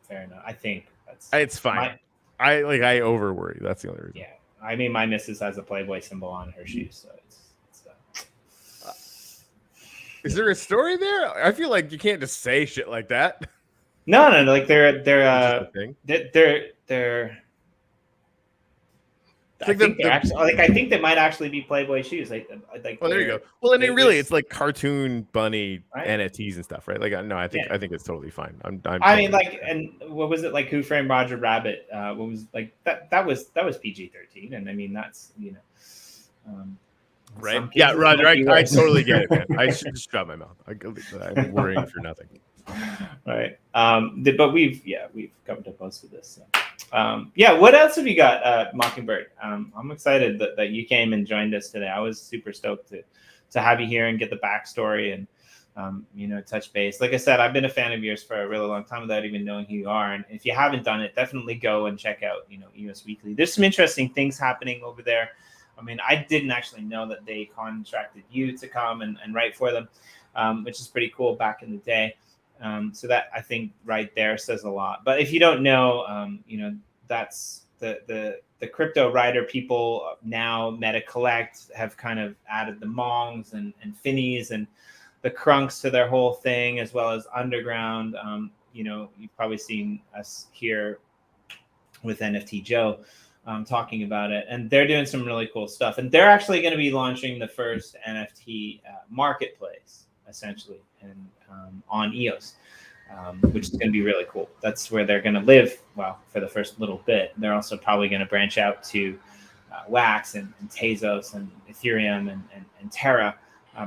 Fair enough. I think it's fine. I over worry. That's the only reason. Yeah. I mean, my missus has a Playboy symbol on her shoes, so it's Is there a story there? I feel like you can't just say shit like that. No. Like they're I think they might actually be Playboy shoes. Like well, there you go. Well, and it's like cartoon bunny NFTs and stuff, right? Like, no, I think it's totally fine. I mean, like, and what was it like? Who Framed Roger Rabbit? What was like that? That was PG-13, and I mean that's right? Yeah, Roger, I totally get it, man. I should just drop my mouth. I'm worrying for nothing. Right. But we've covered up most of this. So. What else have you got, Mockingbird? I'm excited that you came and joined us today. I was super stoked to have you here and get the backstory and touch base. Like I said, I've been a fan of yours for a really long time without even knowing who you are. And if you haven't done it, definitely go and check out EOS Weekly. There's some interesting things happening over there. I mean, I didn't actually know that they contracted you to come and write for them, which is pretty cool back in the day. So that I think right there says a lot. But if you don't know, that's the Cryptowriter people now, Meta Collect, have kind of added the Mongs and Finnies and the Crunks to their whole thing, as well as Underground. You've probably seen us here with NFT Joe talking about it. And they're doing some really cool stuff. And they're actually going to be launching the first NFT marketplace, essentially, and on EOS, which is going to be really cool. That's where they're going to live, well, for the first little bit. They're also probably going to branch out to Wax and Tezos and Ethereum and Terra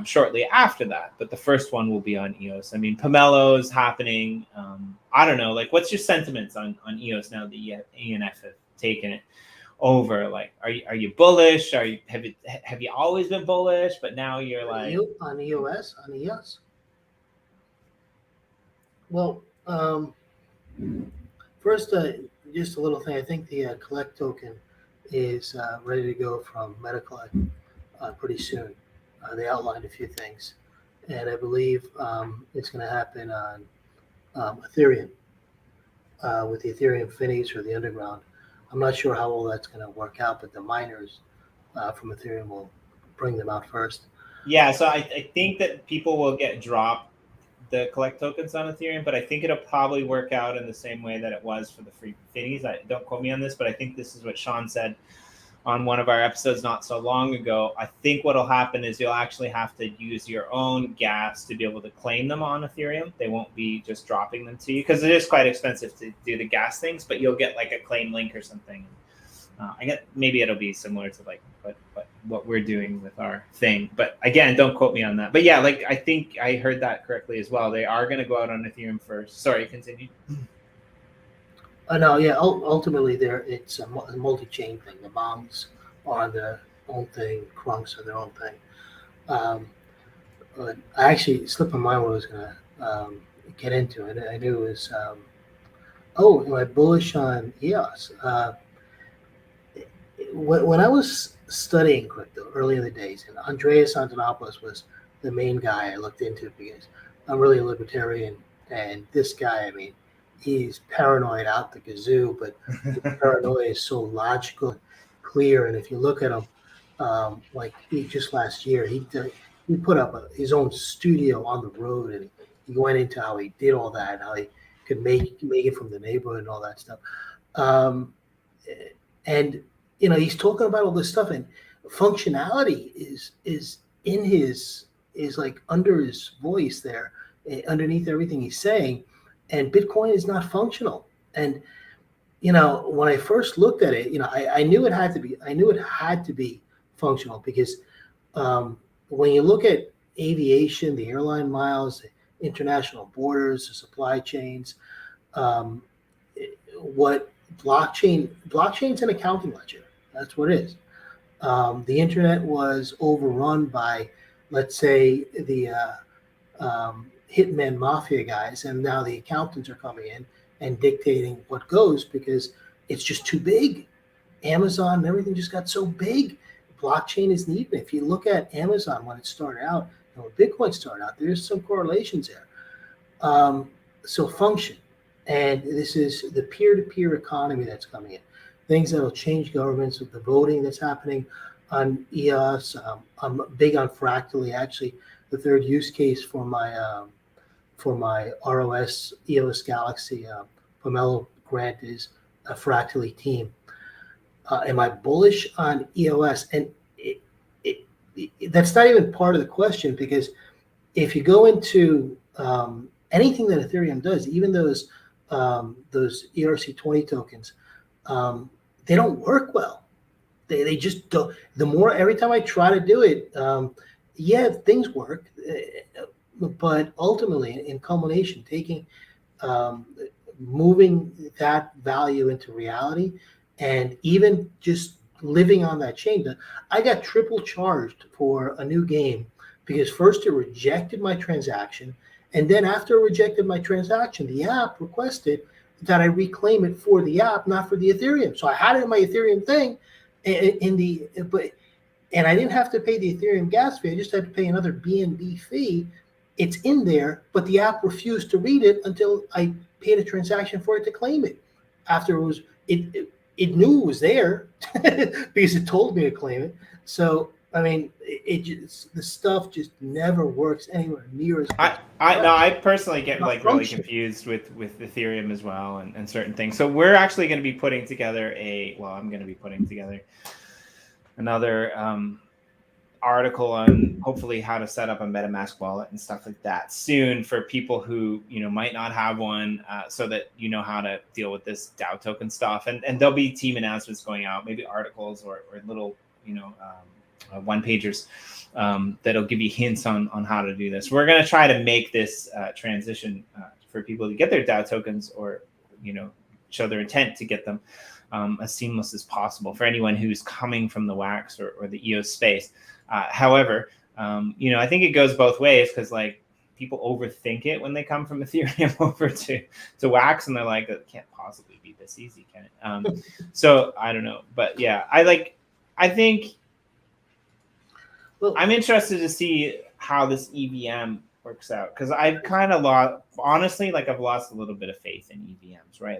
shortly after that. But the first one will be on EOS. I mean, Pomelo is happening. I don't know, like, what's your sentiments on EOS now that ENF have taken it over? Like, are you bullish? Have you always been bullish, but now you're like on EOS? Well, first, just a little thing. I think the collect token is ready to go from Meta Collect pretty soon. They outlined a few things, and I believe it's going to happen on Ethereum with the Ethereum Finnies or the Underground. I'm not sure how well that's going to work out, but the miners from Ethereum will bring them out first. Yeah, so I think that people will get dropped the collect tokens on Ethereum, but I think it'll probably work out in the same way that it was for the free Finnies. Don't quote me on this, but I think this is what Sean said on one of our episodes not so long ago. I think what'll happen is you'll actually have to use your own gas to be able to claim them on Ethereum. They won't be just dropping them to you, because it is quite expensive to do the gas things, but you'll get like a claim link or something. I get maybe it'll be similar to like what we're doing with our thing, but again, don't quote me on that. But yeah, like I think I heard that correctly as well. They are going to go out on Ethereum first. Sorry, continue. No, yeah. Ultimately, it's a multi-chain thing. The Mongs are their own thing. Crunks are their own thing. But I actually slipped my mind what I was going to get into, and I knew it was. Am I bullish on EOS? When I was studying crypto early in the days, and Andreas Antonopoulos was the main guy I looked into, because I'm really a libertarian, and this guy, I mean, he's paranoid out the kazoo, but the paranoia is so logical and clear. And if you look at him, like just last year, he put up his own studio on the road, and he went into how he did all that, how he could make it from the neighborhood and all that stuff. And he's talking about all this stuff, and functionality is like under his voice there, underneath everything he's saying. and Bitcoin is not functional. And when I first looked at it, I knew it had to be. I knew it had to be functional because when you look at aviation, the airline miles, the international borders, the supply chains, what blockchain's an accounting ledger. That's what it is. The internet was overrun by, let's say, the hitman mafia guys, and now the accountants are coming in and dictating what goes because it's just too big. Amazon and everything just got so big. Blockchain is needed. If you look at Amazon when it started out and when Bitcoin started out, there's some correlations there. So function, and this is the peer-to-peer economy that's coming in. Things that will change governments with the voting that's happening on EOS. I'm big on Fractally. Actually, the third use case for my ROS EOS Galaxy Pomelo grant is a Fractally team. Am I bullish on EOS? And that's not even part of the question, because if you go into anything that Ethereum does, even those ERC20 tokens, they don't work well. They just don't. Every time I try to do it, things work, but ultimately, in culmination, moving that value into reality, and even just living on that chain. I got triple charged for a new game because first it rejected my transaction, and then after it rejected my transaction, the app requested that I reclaim it for the app, not for the Ethereum. So I had it in my Ethereum thing, and I didn't have to pay the Ethereum gas fee. I just had to pay another BNB fee. It's in there, but the app refused to read it until I paid a transaction for it to claim it. After it knew it was there because it told me to claim it. So I mean, the stuff just never works anywhere near as much. I personally get really confused with Ethereum as well and certain things. So we're actually going to be putting together I'm going to be putting together another article on hopefully how to set up a MetaMask wallet and stuff like that soon for people who might not have one, so that how to deal with this DAO token stuff. And there'll be team announcements going out, maybe articles or little one pagers that'll give you hints on how to do this. We're going to try to make this transition for people to get their DAO tokens or show their intent to get them as seamless as possible for anyone who's coming from the Wax or the EOS space. However, I think it goes both ways, because people overthink it when they come from Ethereum over to Wax, and they're like, it can't possibly be this easy, can it? So I don't know, but yeah, I think I'm interested to see how this EVM works out, because I've kind of I've lost a little bit of faith in EVMs, right?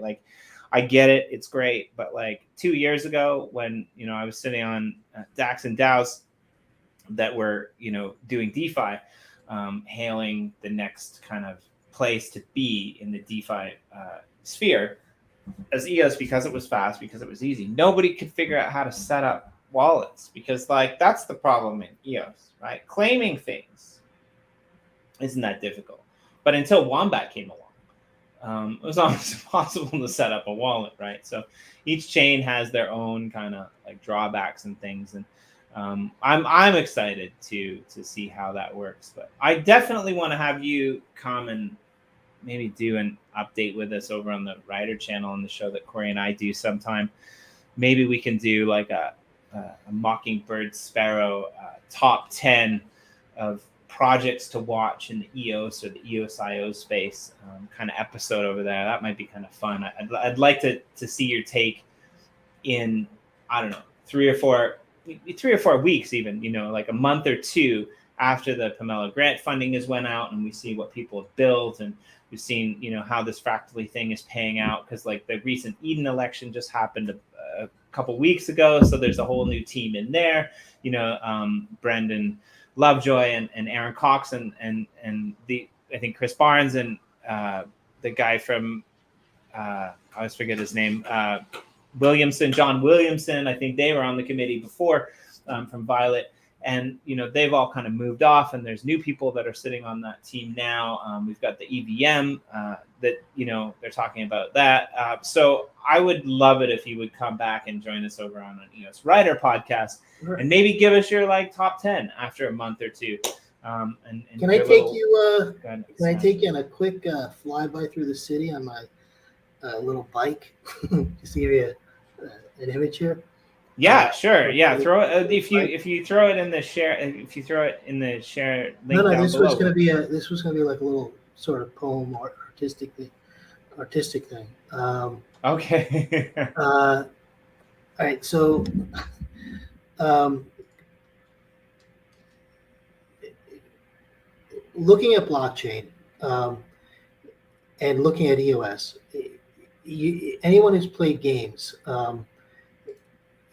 I get it, it's great, but 2 years ago when I was sitting on DAX and DAOs that were doing DeFi, hailing the next kind of place to be in the DeFi sphere as EOS, because it was fast, because it was easy. Nobody could figure out how to set up wallets, because that's the problem in EOS, right? Claiming things isn't that difficult, but until Wombat came along, it was almost impossible to set up a wallet, right? So each chain has their own kind of drawbacks and things, and I'm excited to see how that works. But I definitely want to have you come and maybe do an update with us over on the Writer channel on the show that Corey and I do sometime. Maybe we can do a MachnBird Sparo top 10 of projects to watch in the EOS or the EOS.io space kind of episode over there. That might be kind of fun. I'd like to see your take in, I don't know, 3 or 4 weeks, even, a month or two after the Pomelo grant funding has went out, and we see what people have built, and we've seen, how this Fractally thing is paying out, because the recent Eden election just happened a couple weeks ago, so there's a whole new team in there, Brendan Lovejoy and Aaron Cox and I think Chris Barnes and the guy from I always forget his name, John Williamson. I think they were on the committee before, from Violet, And they've all kind of moved off, and there's new people that are sitting on that team now. We've got the EVM that they're talking about that. So I would love it if you would come back and join us over on an EOSwriter podcast, and maybe give us your top 10 after a month or two. And can I take you? Can I take you on a quick flyby through the city on my little bike? Just to give you an image here. Yeah, sure. Yeah, throw it if you throw it in the share. If you throw it in the share link down this below. was going to be like a little sort of poem or artistic thing. Okay. All right. So, looking at blockchain and looking at EOS, anyone who's played games,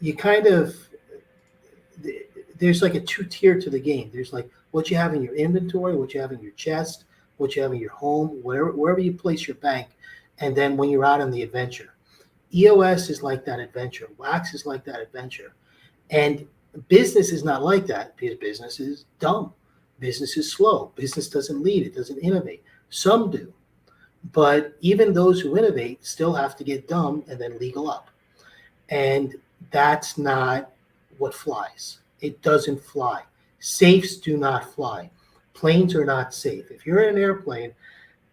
you kind of, there's like a two-tier to the game. There's like what you have in your inventory, what you have in your chest, what you have in your home, wherever you place your bank, and then when you're out on the adventure. EOS is like that adventure. Wax is like that adventure. And business is not like that, because business is dumb. Business is slow. Business doesn't lead. It doesn't innovate. Some do. But even those who innovate still have to get dumb and then legal up. And that's not what flies. It doesn't fly. Safes do not fly. Planes are not safe. If you're in an airplane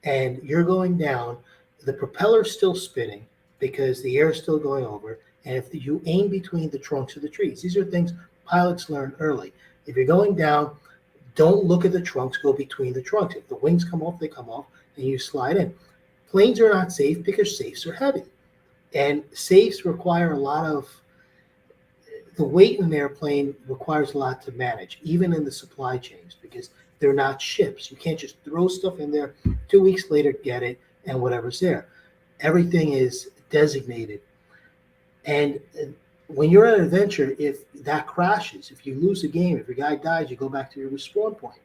and you're going down, the propeller's still spinning because the air is still going over. And if you aim between the trunks of the trees, these are things pilots learn early. If you're going down, don't look at the trunks, go between the trunks. If the wings come off, they come off, and you slide in. Planes are not safe because safes are heavy. And safes require a lot of, the weight in an airplane requires a lot to manage, even in the supply chains, because they're not ships. You can't just throw stuff in there, 2 weeks later, get it, and whatever's there. Everything is designated. And when you're on an adventure, if that crashes, if you lose a game, if your guy dies, you go back to your respawn point.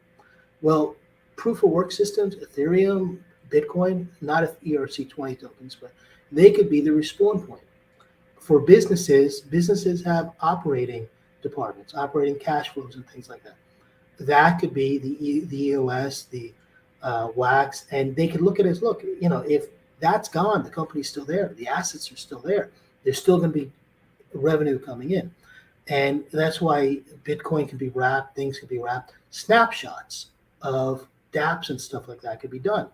Well, proof of work systems, Ethereum, Bitcoin, not ERC20 tokens, but they could be the respawn point. For businesses have operating departments, operating cash flows and things like that. That could be the EOS, the Wax, and they could look at it as, look, if that's gone, the company's still there. The assets are still there. There's still going to be revenue coming in. And that's why Bitcoin can be wrapped, things can be wrapped. Snapshots of dApps and stuff like that could be done.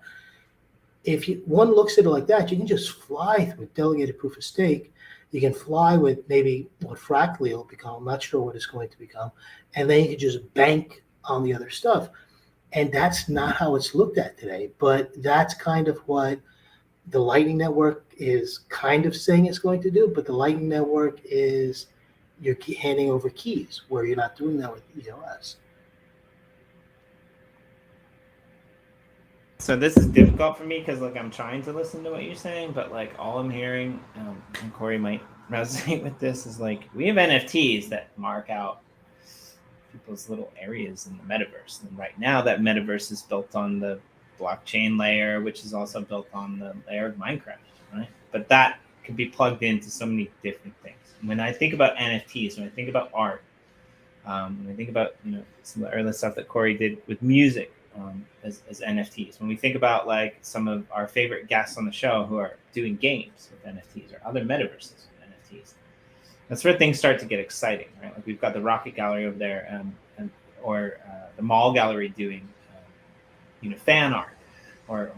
If one looks at it like that, you can just fly with delegated proof of stake. You can fly with maybe what Fractally will become. I'm not sure what it's going to become. And then you can just bank on the other stuff. And that's not how it's looked at today. But that's kind of what the Lightning Network is kind of saying it's going to do. But the Lightning Network is you're handing over keys, where you're not doing that with EOS. So this is difficult for me because I'm trying to listen to what you're saying, but all I'm hearing, and Corey might resonate with this, is we have NFTs that mark out people's little areas in the metaverse. And right now that metaverse is built on the blockchain layer, which is also built on the layer of Minecraft, right? But that could be plugged into so many different things. When I think about NFTs, when I think about art, when I think about some of the early stuff that Corey did with music, as NFTs. When we think about some of our favorite guests on the show who are doing games with NFTs or other metaverses with NFTs, that's where things start to get exciting, right? We've got the Rocket Gallery over there, or the Mall Gallery doing, fan art or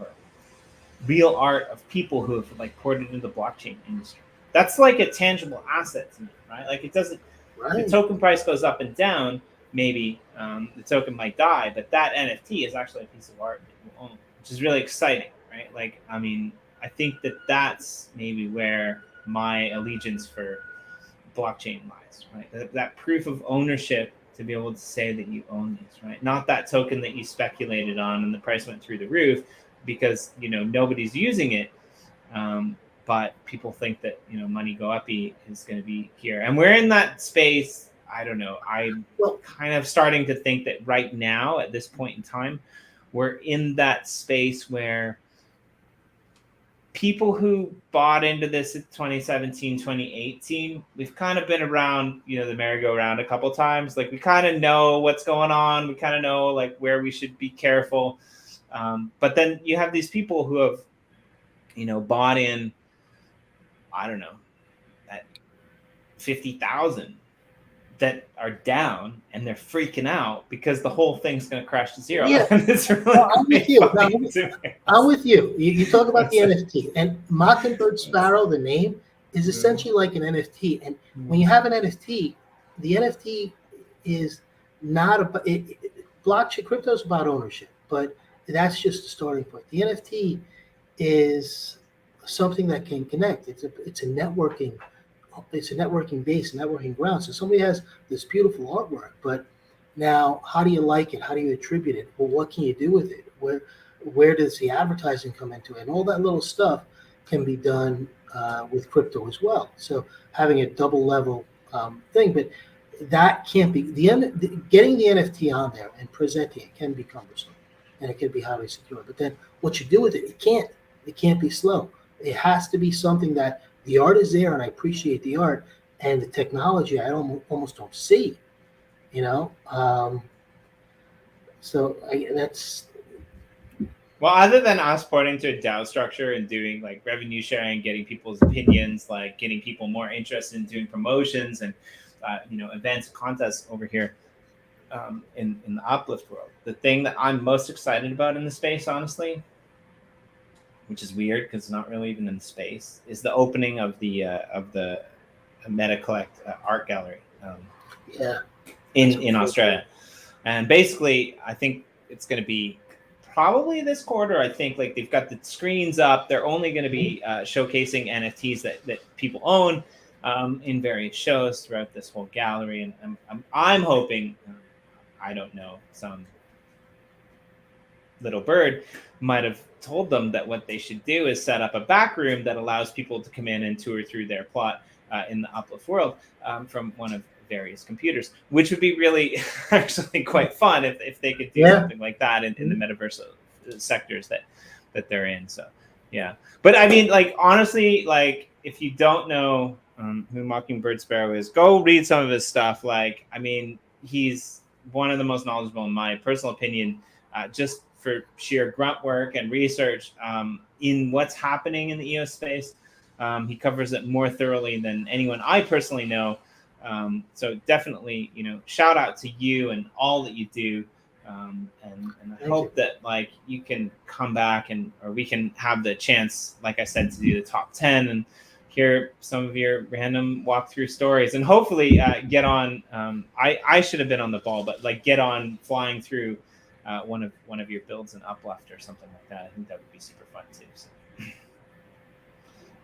real art of people who have poured it into the blockchain industry. That's a tangible asset to me, right? It doesn't. Right. The token price goes up and down. Maybe the token might die, but that NFT is actually a piece of art that you own, which is really exciting, right? I think that's maybe where my allegiance for blockchain lies, right? That proof of ownership, to be able to say that you own these, right? Not that token that you speculated on and the price went through the roof because nobody's using it, but people think that money go uppy is going to be here, and we're in that space. I don't know. I'm kind of starting to think that right now, at this point in time, we're in that space where people who bought into this in 2017, 2018, we've kind of been around, the merry-go-round a couple times. Like, we kind of know what's going on. We kind of know like where we should be careful. But then you have these people who have, bought in, I don't know, at 50,000 that are down and they're freaking out because the whole thing's going to crash to zero. Yeah. It's really I'm with you. I'm with you. You talk about the NFT, and MachnBird Sparo, the name, is essentially like an NFT. And when you have an NFT, the NFT is not about blockchain. Crypto is about ownership, but that's just the starting point. The NFT is something that can connect. It's a networking. It's a networking base, networking ground. So somebody has this beautiful artwork, but now how do you like it? How do you attribute it? Well, what can you do with it? Where does the advertising come into it? And all that little stuff can be done with crypto as well. So having a double level thing, but that can't be getting the NFT on there and presenting it can be cumbersome, and it can be highly secure. But then what you do with it, it can't be slow. It has to be something that the art is there, and I appreciate the art, and the technology I almost don't see, So that's. Well, other than us porting to a DAO structure and doing like revenue sharing, getting people's opinions, like getting people more interested in doing promotions and events, contests over here in the Uplift world, the thing that I'm most excited about in the space, honestly, which is weird because it's not really even in space, is the opening of the Meta Collect art gallery in Australia. And basically, I think it's going to be probably this quarter. I think like they've got the screens up. They're only going to be showcasing NFTs that people own in various shows throughout this whole gallery. And I'm hoping, I don't know, some little bird might have told them that what they should do is set up a back room that allows people to come in and tour through their plot in the Uplift world from one of various computers, which would be really actually quite fun if they could do something like that in the metaverse sectors that they're in. So yeah, but I mean, like, honestly, like, if you don't know who MachnBird Sparo is, go read some of his stuff. Like, I mean, he's one of the most knowledgeable, in my personal opinion, just for sheer grunt work and research in what's happening in the EOS space. He covers it more thoroughly than anyone I personally know. So definitely, shout out to you and all that you do. And I hope that like you can come back or we can have the chance, like I said, to do the top 10 and hear some of your random walkthrough stories, and hopefully get on. I should have been on the ball, but like get on flying through one of your builds in Uplift or something like that. I think that would be super fun too. So.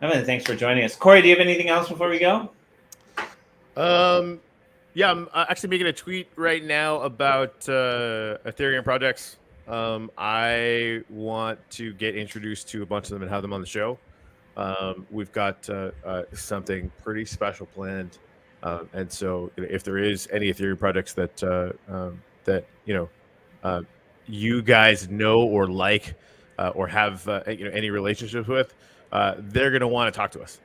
Evan, thanks for joining us. Corey, do you have anything else before we go? Yeah, I'm actually making a tweet right now about Ethereum projects. I want to get introduced to a bunch of them and have them on the show. We've got something pretty special planned, and so if there is any Ethereum projects that you guys know or like or have any relationships with, they're going to want to talk to us.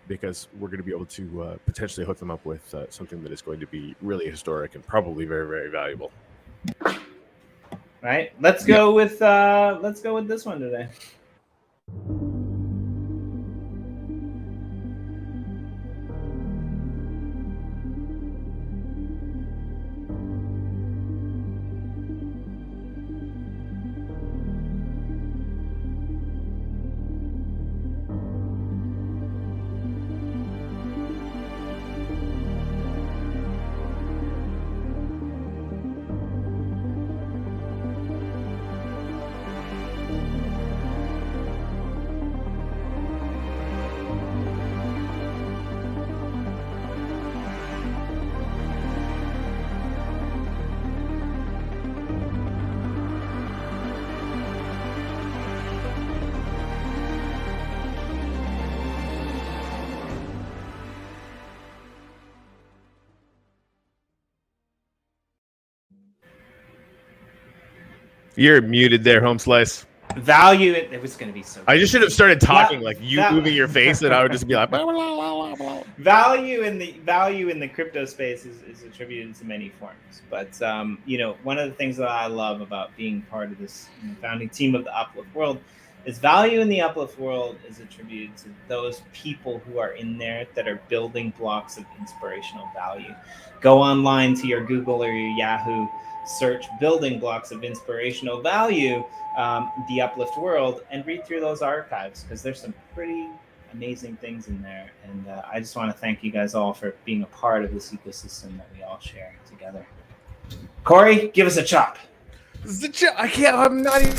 Because we're going to be able to potentially hook them up with something that is going to be really historic and probably very, very valuable. All right, let's go with this one today. You're muted there, Home Slice. Value it was going to be so I just should have started talking That- like you that- moving your face, and I would just be like, blah, blah, blah, blah, blah. value in the crypto space is attributed to many forms, but one of the things that I love about being part of this founding team of the Uplift World is value in the Uplift World is attributed to those people who are in there that are building blocks of inspirational value. Go online to your Google or your Yahoo, search building blocks of inspirational value, the Uplift World, and read through those archives, because there's some pretty amazing things in there. And I just want to thank you guys all for being a part of this ecosystem that we all share together. Corey, give us a chop. I can't. I'm not even.